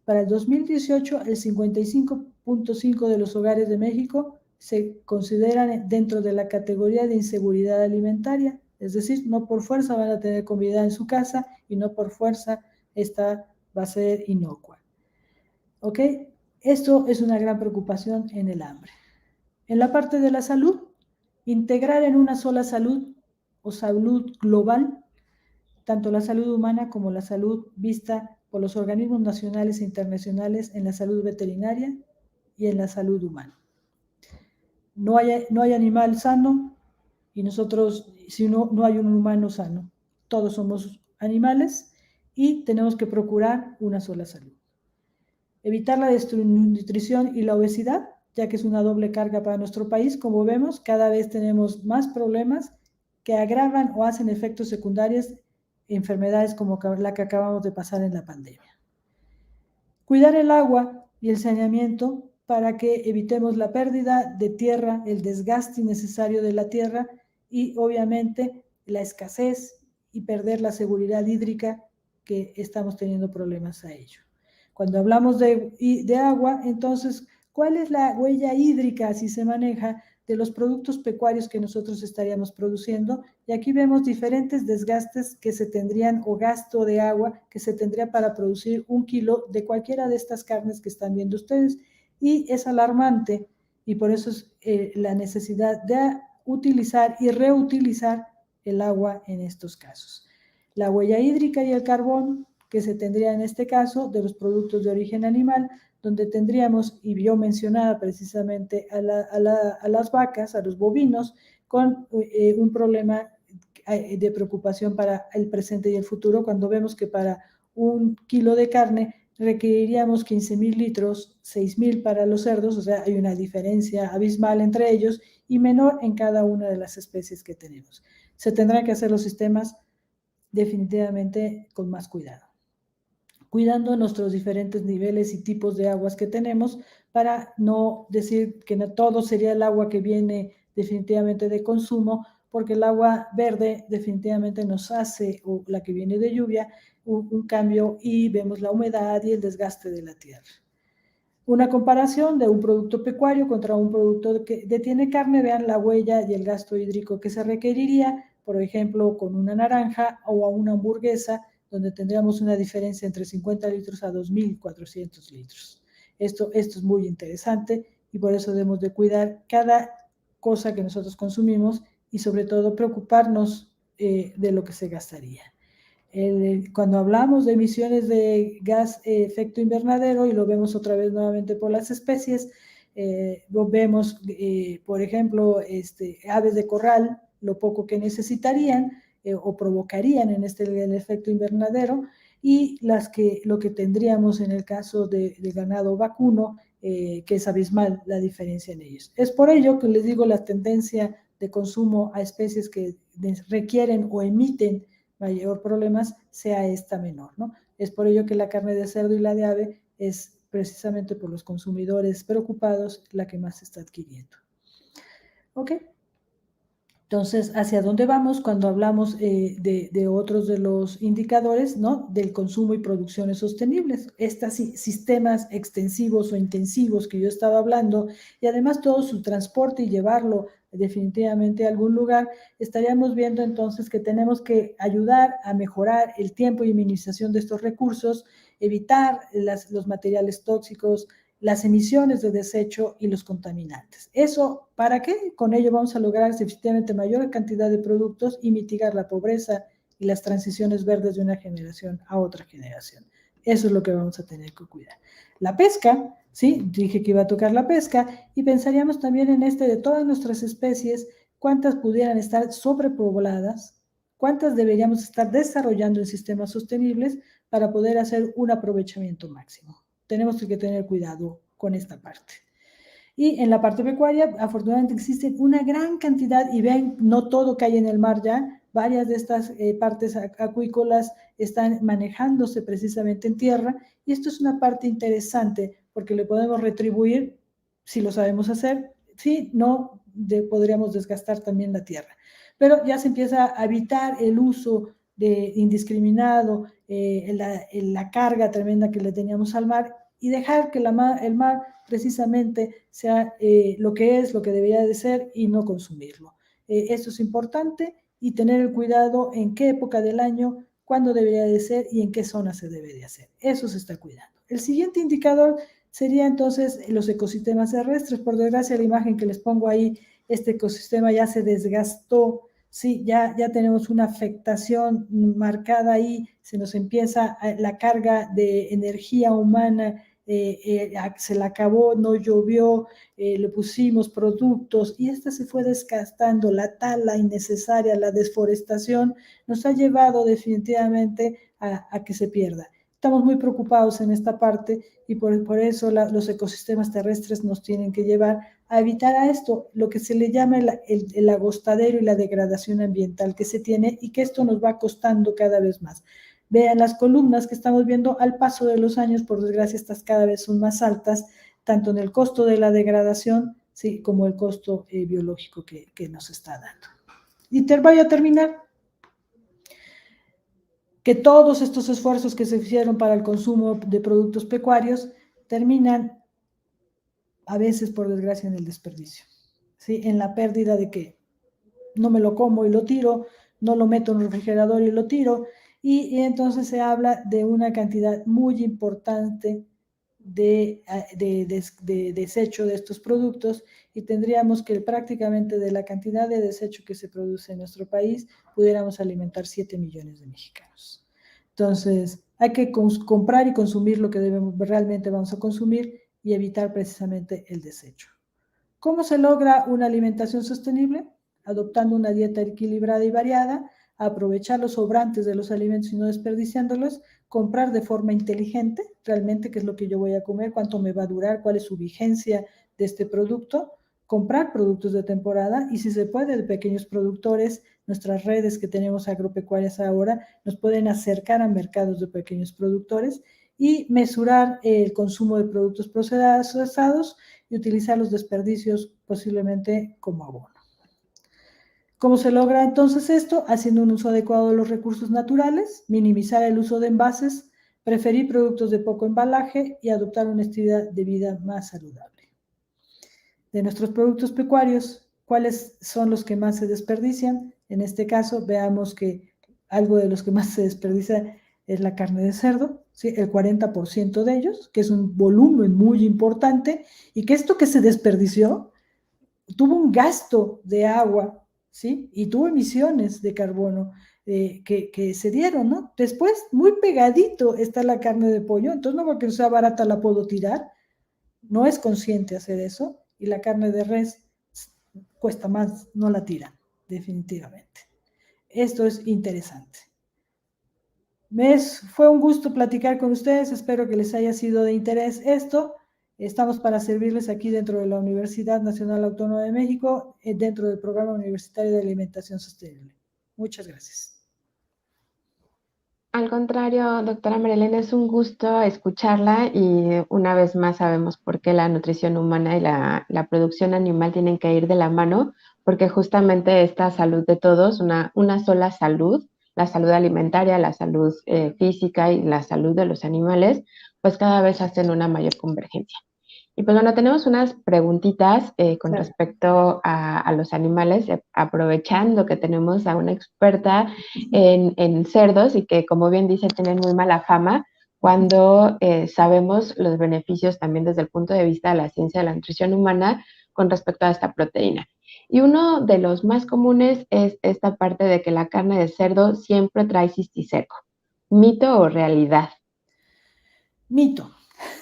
Para el 2018, el 55.5% de los hogares de México se consideran dentro de la categoría de inseguridad alimentaria, es decir, no por fuerza van a tener comida en su casa y no por fuerza esta va a ser inocua. ¿Ok? Esto es una gran preocupación en el hambre. En la parte de la salud, integrar en una sola salud o salud global, tanto la salud humana como la salud vista por los organismos nacionales e internacionales en la salud veterinaria y en la salud humana. No hay animal sano y nosotros, si no hay un humano sano. Todos somos animales y tenemos que procurar una sola salud. Evitar la desnutrición y la obesidad, ya que es una doble carga para nuestro país. Como vemos, cada vez tenemos más problemas que agravan o hacen efectos secundarios, enfermedades como la que acabamos de pasar en la pandemia. Cuidar el agua y el saneamiento para que evitemos la pérdida de tierra, el desgaste innecesario de la tierra y obviamente la escasez y perder la seguridad hídrica que estamos teniendo problemas a ello. Cuando hablamos de agua, entonces, ¿cuál es la huella hídrica si se maneja de los productos pecuarios que nosotros estaríamos produciendo? Y aquí vemos diferentes desgastes que se tendrían o gasto de agua que se tendría para producir 1 kilo de cualquiera de estas carnes que están viendo ustedes. Y es alarmante y por eso es la necesidad de utilizar y reutilizar el agua en estos casos. La huella hídrica y el carbón que se tendría en este caso de los productos de origen animal, donde tendríamos, y yo mencionaba precisamente a las vacas, a los bovinos, con un problema de preocupación para el presente y el futuro, cuando vemos que para 1 kilo de carne requeriríamos 15,000 litros, 6,000 para los cerdos, o sea, hay una diferencia abismal entre ellos y menor en cada una de las especies que tenemos. Se tendrán que hacer los sistemas definitivamente con más cuidado, cuidando nuestros diferentes niveles y tipos de aguas que tenemos para no decir que no todo sería el agua que viene definitivamente de consumo, porque el agua verde definitivamente nos hace, o la que viene de lluvia, un cambio y vemos la humedad y el desgaste de la tierra. Una comparación de un producto pecuario contra un producto que tiene carne, vean la huella y el gasto hídrico que se requeriría, por ejemplo, con una naranja o a una hamburguesa, donde tendríamos una diferencia entre 50 litros a 2,400 litros. Esto es muy interesante y por eso debemos de cuidar cada cosa que nosotros consumimos y sobre todo preocuparnos de lo que se gastaría. Cuando hablamos de emisiones de gas efecto invernadero, y lo vemos otra vez nuevamente por las especies, lo vemos, por ejemplo, aves de corral, lo poco que necesitarían o provocarían en el efecto invernadero, y lo que tendríamos en el caso de ganado vacuno, que es abismal la diferencia en ellos. Es por ello que les digo la tendencia de consumo a especies que requieren o emiten mayor problemas sea esta menor, ¿no? Es por ello que la carne de cerdo y la de ave es precisamente por los consumidores preocupados la que más se está adquiriendo. ¿Ok? Entonces, ¿hacia dónde vamos cuando hablamos de otros de los indicadores, ¿no? Del consumo y producciones sostenibles? Estos sistemas extensivos o intensivos que yo estaba hablando, y además todo su transporte y llevarlo definitivamente a algún lugar, estaríamos viendo entonces que tenemos que ayudar a mejorar el tiempo y minimización de estos recursos, evitar los materiales tóxicos, las emisiones de desecho y los contaminantes. ¿Eso para qué? Con ello vamos a lograr efectivamente mayor cantidad de productos y mitigar la pobreza y las transiciones verdes de una generación a otra generación. Eso es lo que vamos a tener que cuidar. La pesca, ¿sí? Dije que iba a tocar la pesca y pensaríamos también en de todas nuestras especies, cuántas pudieran estar sobrepobladas, cuántas deberíamos estar desarrollando en sistemas sostenibles para poder hacer un aprovechamiento máximo. Tenemos que tener cuidado con esta parte. Y en la parte pecuaria, afortunadamente existe una gran cantidad, y ven, no todo cae en el mar ya, varias de estas partes acuícolas están manejándose precisamente en tierra, y esto es una parte interesante, porque le podemos retribuir, si lo sabemos hacer, si no, podríamos desgastar también la tierra. Pero ya se empieza a evitar el uso indiscriminado, la carga tremenda que le teníamos al mar, y dejar que el mar precisamente sea lo que debería de ser y no consumirlo. Esto es importante, y tener el cuidado en qué época del año, cuándo debería de ser y en qué zona se debe de hacer. Eso se está cuidando. El siguiente indicador sería entonces los ecosistemas terrestres. Por desgracia, la imagen que les pongo ahí, este ecosistema ya se desgastó. Sí, ya tenemos una afectación marcada ahí, se nos empieza la carga de energía humana, se la acabó, no llovió, le pusimos productos y esta se fue desgastando, la tala innecesaria, la desforestación, nos ha llevado definitivamente a que se pierda. Estamos muy preocupados en esta parte y por eso los ecosistemas terrestres nos tienen que llevar a evitar a esto, lo que se le llama el agostadero y la degradación ambiental que se tiene, y que esto nos va costando cada vez más. Vean las columnas que estamos viendo al paso de los años, por desgracia estas cada vez son más altas, tanto en el costo de la degradación, ¿sí?, como el costo biológico que nos está dando. Y voy a terminar. Que todos estos esfuerzos que se hicieron para el consumo de productos pecuarios terminan a veces, por desgracia, en el desperdicio, ¿sí?, en la pérdida de que no me lo como y lo tiro, no lo meto en el refrigerador y lo tiro, y entonces se habla de una cantidad muy importante de desecho de estos productos, y tendríamos que prácticamente de la cantidad de desecho que se produce en nuestro país, pudiéramos alimentar 7 millones de mexicanos. Entonces, hay que comprar y consumir lo que realmente vamos a consumir y evitar precisamente el desecho. ¿Cómo se logra una alimentación sostenible? Adoptando una dieta equilibrada y variada, aprovechar los sobrantes de los alimentos y no desperdiciándolos, comprar de forma inteligente, realmente qué es lo que yo voy a comer, cuánto me va a durar, cuál es su vigencia de este producto, comprar productos de temporada y, si se puede, de pequeños productores. Nuestras redes que tenemos agropecuarias ahora nos pueden acercar a mercados de pequeños productores, y mesurar el consumo de productos procesados y utilizar los desperdicios posiblemente como abono. ¿Cómo se logra entonces esto? Haciendo un uso adecuado de los recursos naturales, minimizar el uso de envases, preferir productos de poco embalaje y adoptar una estilo de vida más saludable. De nuestros productos pecuarios, ¿cuáles son los que más se desperdician? En este caso, veamos que algo de los que más se desperdicia es la carne de cerdo, ¿sí?, el 40% de ellos, que es un volumen muy importante, y que esto que se desperdició tuvo un gasto de agua, ¿sí?, y tuvo emisiones de carbono que se dieron, ¿no? Después, muy pegadito está la carne de pollo, entonces no porque sea barata la puedo tirar, no es consciente hacer eso, y la carne de res cuesta más, no la tiran, definitivamente. Esto es interesante. Fue un gusto platicar con ustedes, espero que les haya sido de interés esto. Estamos para servirles aquí dentro de la Universidad Nacional Autónoma de México, dentro del Programa Universitario de Alimentación Sostenible. Muchas gracias. Al contrario, doctora Marilena, es un gusto escucharla y una vez más sabemos por qué la nutrición humana y la producción animal tienen que ir de la mano, porque justamente esta salud de todos, una sola salud, la salud alimentaria, la salud física y la salud de los animales, pues cada vez hacen una mayor convergencia. Y pues bueno, tenemos unas preguntitas con Claro. respecto a los animales, aprovechando que tenemos a una experta en cerdos y que, como bien dice, tienen muy mala fama cuando sabemos los beneficios también desde el punto de vista de la ciencia de la nutrición humana con respecto a esta proteína. Y uno de los más comunes es esta parte de que la carne de cerdo siempre trae cisticerco. ¿Mito o realidad? Mito.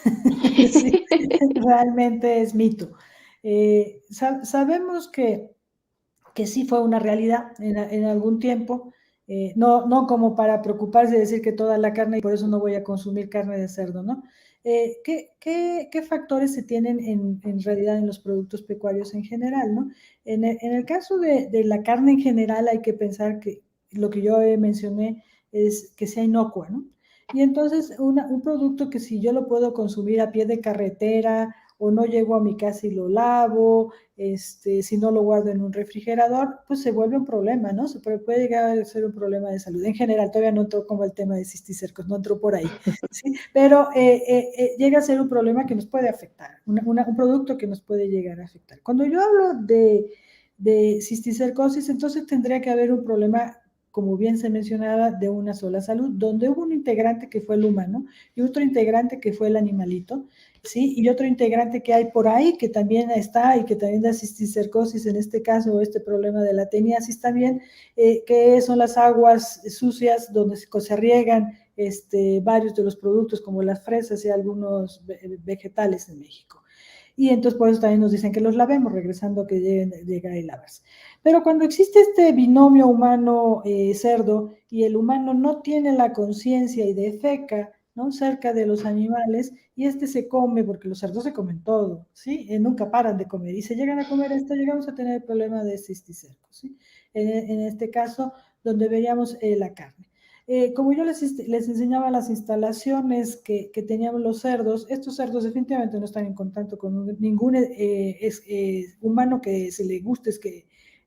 Sí, realmente es mito. Sabemos que sí fue una realidad en algún tiempo, no como para preocuparse y decir que toda la carne y por eso no voy a consumir carne de cerdo, ¿no? ¿Qué factores se tienen en realidad en los productos pecuarios en general, ¿no? En el caso de la carne en general hay que pensar que lo que yo mencioné es que sea inocua, ¿no? Y entonces un producto que si yo lo puedo consumir a pie de carretera o no llego a mi casa y lo lavo, si no lo guardo en un refrigerador, pues se vuelve un problema, ¿no? Puede llegar a ser un problema de salud. En general, todavía no entró como el tema de cisticercos, no entró por ahí, ¿sí? Pero llega a ser un problema que nos puede afectar, un producto que nos puede llegar a afectar. Cuando yo hablo de cisticercosis, entonces tendría que haber un problema, como bien se mencionaba, de una sola salud, donde hubo un integrante que fue el humano y otro integrante que fue el animalito, ¿sí? Y otro integrante que hay por ahí que también está y que también da cisticercosis en este caso, o este problema de la teniasis también, que son las aguas sucias donde se riegan varios de los productos como las fresas y algunos vegetales en México. Y entonces por eso también nos dicen que los lavemos, regresando a que llegar y lavarse. Pero cuando existe este binomio humano-cerdo y el humano no tiene la conciencia y defeca, ¿no? Cerca de los animales, y se come, porque los cerdos se comen todo, ¿sí? Nunca paran de comer, y si llegan a comer esto, llegamos a tener el problema de cisticerco, ¿sí? En este caso, donde veríamos la carne. Como yo les enseñaba las instalaciones que teníamos los cerdos, estos cerdos definitivamente no están en contacto con ningún humano que se le guste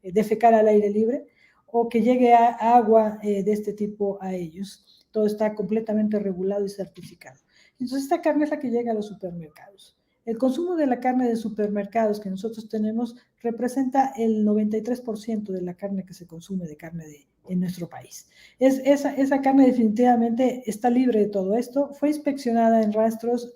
defecar al aire libre o que llegue agua de este tipo a ellos. Todo está completamente regulado y certificado. Entonces, esta carne es la que llega a los supermercados. El consumo de la carne de supermercados que nosotros tenemos representa el 93% de la carne que se consume en nuestro país. Esa carne definitivamente está libre de todo esto, fue inspeccionada en rastros,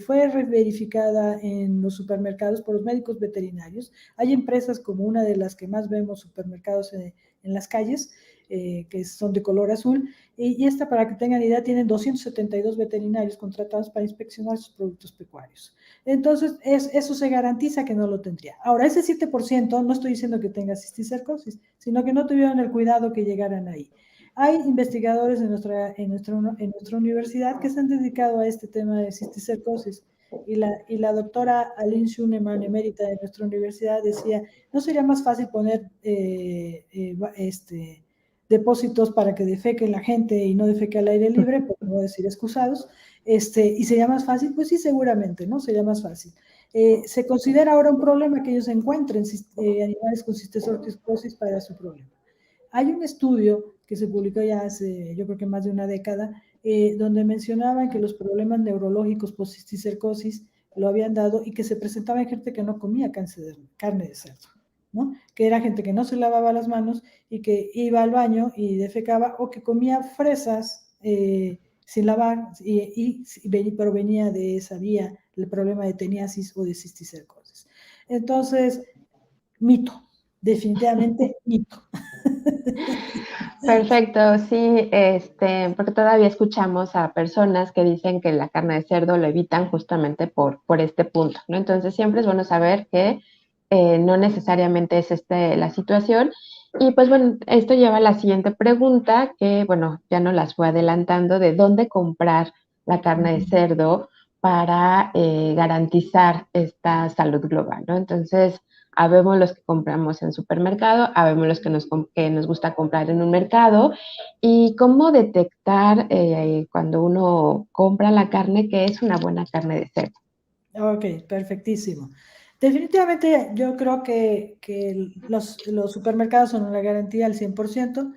fue verificada en los supermercados por los médicos veterinarios. Hay empresas como una de las que más vemos supermercados en las calles, que son de color azul, y esta, para que tengan idea, tienen 272 veterinarios contratados para inspeccionar sus productos pecuarios. Entonces, eso se garantiza que no lo tendría. Ahora, ese 7%, no estoy diciendo que tenga cisticercosis, sino que no tuvieron el cuidado que llegaran ahí. Hay investigadores en nuestra universidad que se han dedicado a este tema de cisticercosis, y la doctora Aline Schunemann, emérita de nuestra universidad, decía, ¿no sería más fácil poner depósitos para que defeque la gente y no defeque al aire libre, por no decir excusados, y sería más fácil? Pues sí, seguramente, ¿no? Sería más fácil. Se considera ahora un problema que ellos encuentren animales con cisticercosis para su problema. Hay un estudio que se publicó ya hace, yo creo que más de una década, donde mencionaban que los problemas neurológicos por cisticercosis lo habían dado y que se presentaba en gente que no comía carne de cerdo, ¿no? Que era gente que no se lavaba las manos y que iba al baño y defecaba, o que comía fresas sin lavar, pero venía de esa vía el problema de teniasis o de cisticercosis. Entonces, mito, definitivamente mito. Perfecto, sí, porque todavía escuchamos a personas que dicen que la carne de cerdo lo evitan justamente por este punto, ¿no? Entonces siempre es bueno saber que no necesariamente es la situación. Y pues bueno, esto lleva a la siguiente pregunta, que bueno, ya no las fue adelantando, de dónde comprar la carne de cerdo para garantizar esta salud global, ¿no? Entonces, habemos los que compramos en supermercado, habemos los que nos gusta comprar en un mercado. ¿Y cómo detectar cuando uno compra la carne que es una buena carne de cerdo? Ok, perfectísimo. Definitivamente yo creo que los supermercados son una garantía al 100%.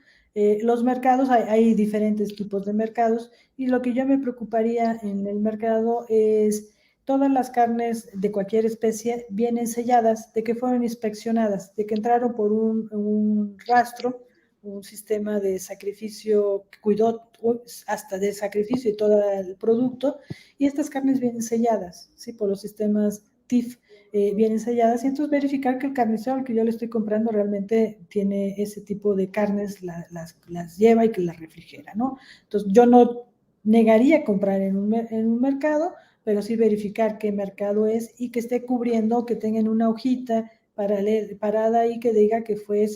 Los mercados, hay diferentes tipos de mercados y lo que yo me preocuparía en el mercado es todas las carnes de cualquier especie vienen selladas, de que fueron inspeccionadas, de que entraron por un rastro, un sistema de sacrificio que cuidó hasta de sacrificio y todo el producto, y estas carnes vienen selladas, ¿sí? Por los sistemas TIF vienen selladas, y entonces verificar que el carnicero al que yo le estoy comprando realmente tiene ese tipo de carnes, las lleva y que las refrigera, ¿no? Entonces yo no negaría comprar en un mercado, pero sí verificar qué mercado es y que esté cubriendo, que tengan una hojita parada ahí que diga que fue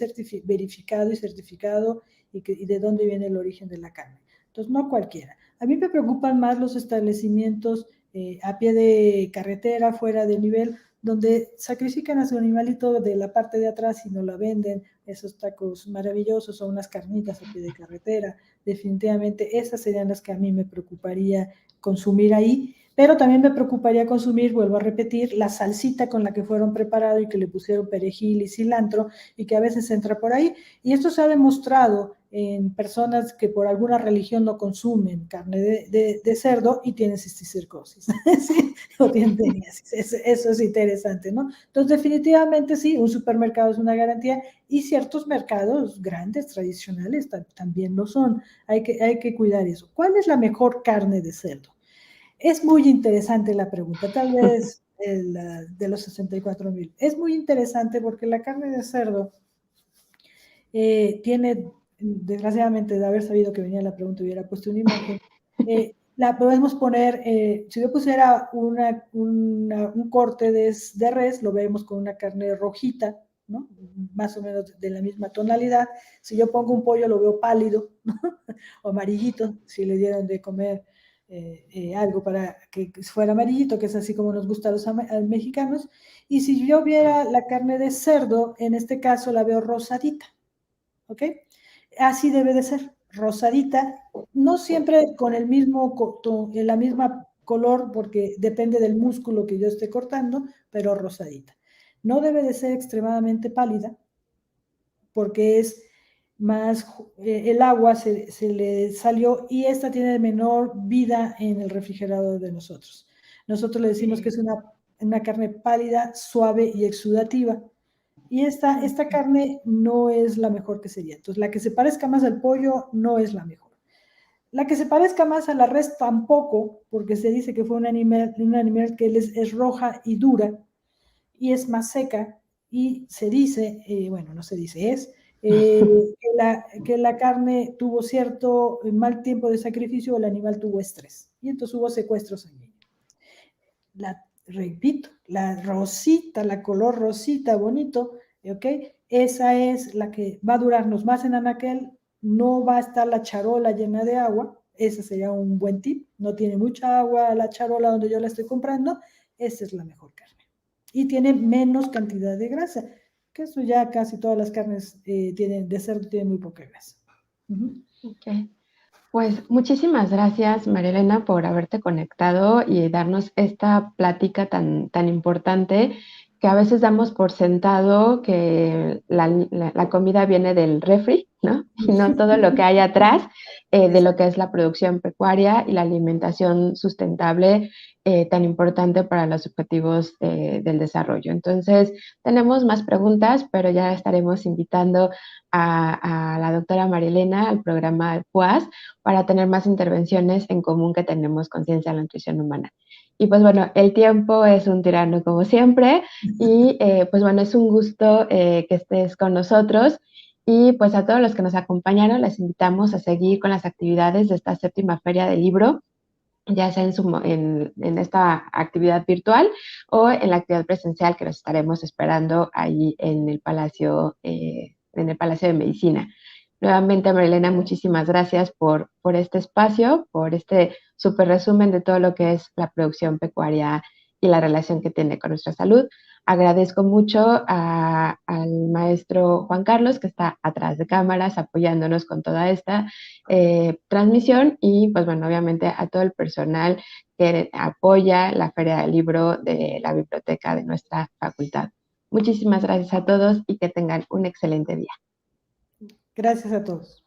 verificado y certificado y de dónde viene el origen de la carne. Entonces, no cualquiera. A mí me preocupan más los establecimientos a pie de carretera, fuera de nivel, donde sacrifican a su animalito de la parte de atrás y no la venden, esos tacos maravillosos o unas carnitas a pie de carretera. Definitivamente esas serían las que a mí me preocuparía consumir ahí, pero también me preocuparía consumir, vuelvo a repetir, la salsita con la que fueron preparados y que le pusieron perejil y cilantro y que a veces entra por ahí. Y esto se ha demostrado en personas que por alguna religión no consumen carne de cerdo y tienen cisticercosis, ¿sí? O tienen teniasis. Eso es interesante, ¿no? Entonces, definitivamente sí, un supermercado es una garantía y ciertos mercados grandes, tradicionales, también lo son. Hay que cuidar eso. ¿Cuál es la mejor carne de cerdo? Es muy interesante la pregunta, tal vez de los 64,000. Es muy interesante porque la carne de cerdo tiene, desgraciadamente, de haber sabido que venía la pregunta, hubiera puesto una imagen. La podemos poner, si yo pusiera un corte de res, lo vemos con una carne rojita, ¿no? Más o menos de la misma tonalidad. Si yo pongo un pollo, lo veo pálido, ¿no? O amarillito, si le dieron de comer algo para que fuera amarillito, que es así como nos gusta a los mexicanos. Y si yo viera la carne de cerdo, en este caso la veo rosadita. ¿Ok? Así debe de ser, rosadita, no siempre con el mismo, en la misma color, porque depende del músculo que yo esté cortando, pero rosadita. No debe de ser extremadamente pálida, porque es más, el agua se le salió y esta tiene menor vida en el refrigerador de nosotros. Nosotros le decimos que es una carne pálida, suave y exudativa. Y esta carne no es la mejor que sería. Entonces, la que se parezca más al pollo no es la mejor. La que se parezca más a la res tampoco, porque se dice que fue un animal que es roja y dura y es más seca. Y se dice, bueno, no se dice, que la carne tuvo cierto mal tiempo de sacrificio o el animal tuvo estrés. Y entonces hubo secuestro sanguíneo. Repito, la rosita, la color rosita, bonito, ¿ok? Esa es la que va a durarnos más en anaquel, no va a estar la charola llena de agua, ese sería un buen tip, no tiene mucha agua la charola donde yo la estoy comprando, esa es la mejor carne. Y tiene menos cantidad de grasa, que eso ya casi todas las carnes de cerdo tienen muy poca grasa. Okay. Pues muchísimas gracias, María Elena, por haberte conectado y darnos esta plática tan importante que a veces damos por sentado que la comida viene del refri, ¿no? Y no todo lo que hay atrás de lo que es la producción pecuaria y la alimentación sustentable tan importante para los objetivos del desarrollo. Entonces, tenemos más preguntas, pero ya estaremos invitando a la doctora María Elena al programa PUAS para tener más intervenciones en común que tenemos con Ciencia de la Nutrición Humana. Y pues bueno, el tiempo es un tirano como siempre y pues bueno, es un gusto que estés con nosotros y pues a todos los que nos acompañaron les invitamos a seguir con las actividades de esta séptima feria del libro, ya sea en esta actividad virtual o en la actividad presencial que los estaremos esperando ahí en el Palacio de Medicina. Nuevamente, Marilena, muchísimas gracias por este espacio, por este súper resumen de todo lo que es la producción pecuaria y la relación que tiene con nuestra salud. Agradezco mucho al maestro Juan Carlos, que está atrás de cámaras apoyándonos con toda esta transmisión, y pues bueno, obviamente a todo el personal que apoya la Feria del Libro de la biblioteca de nuestra facultad. Muchísimas gracias a todos y que tengan un excelente día. Gracias a todos.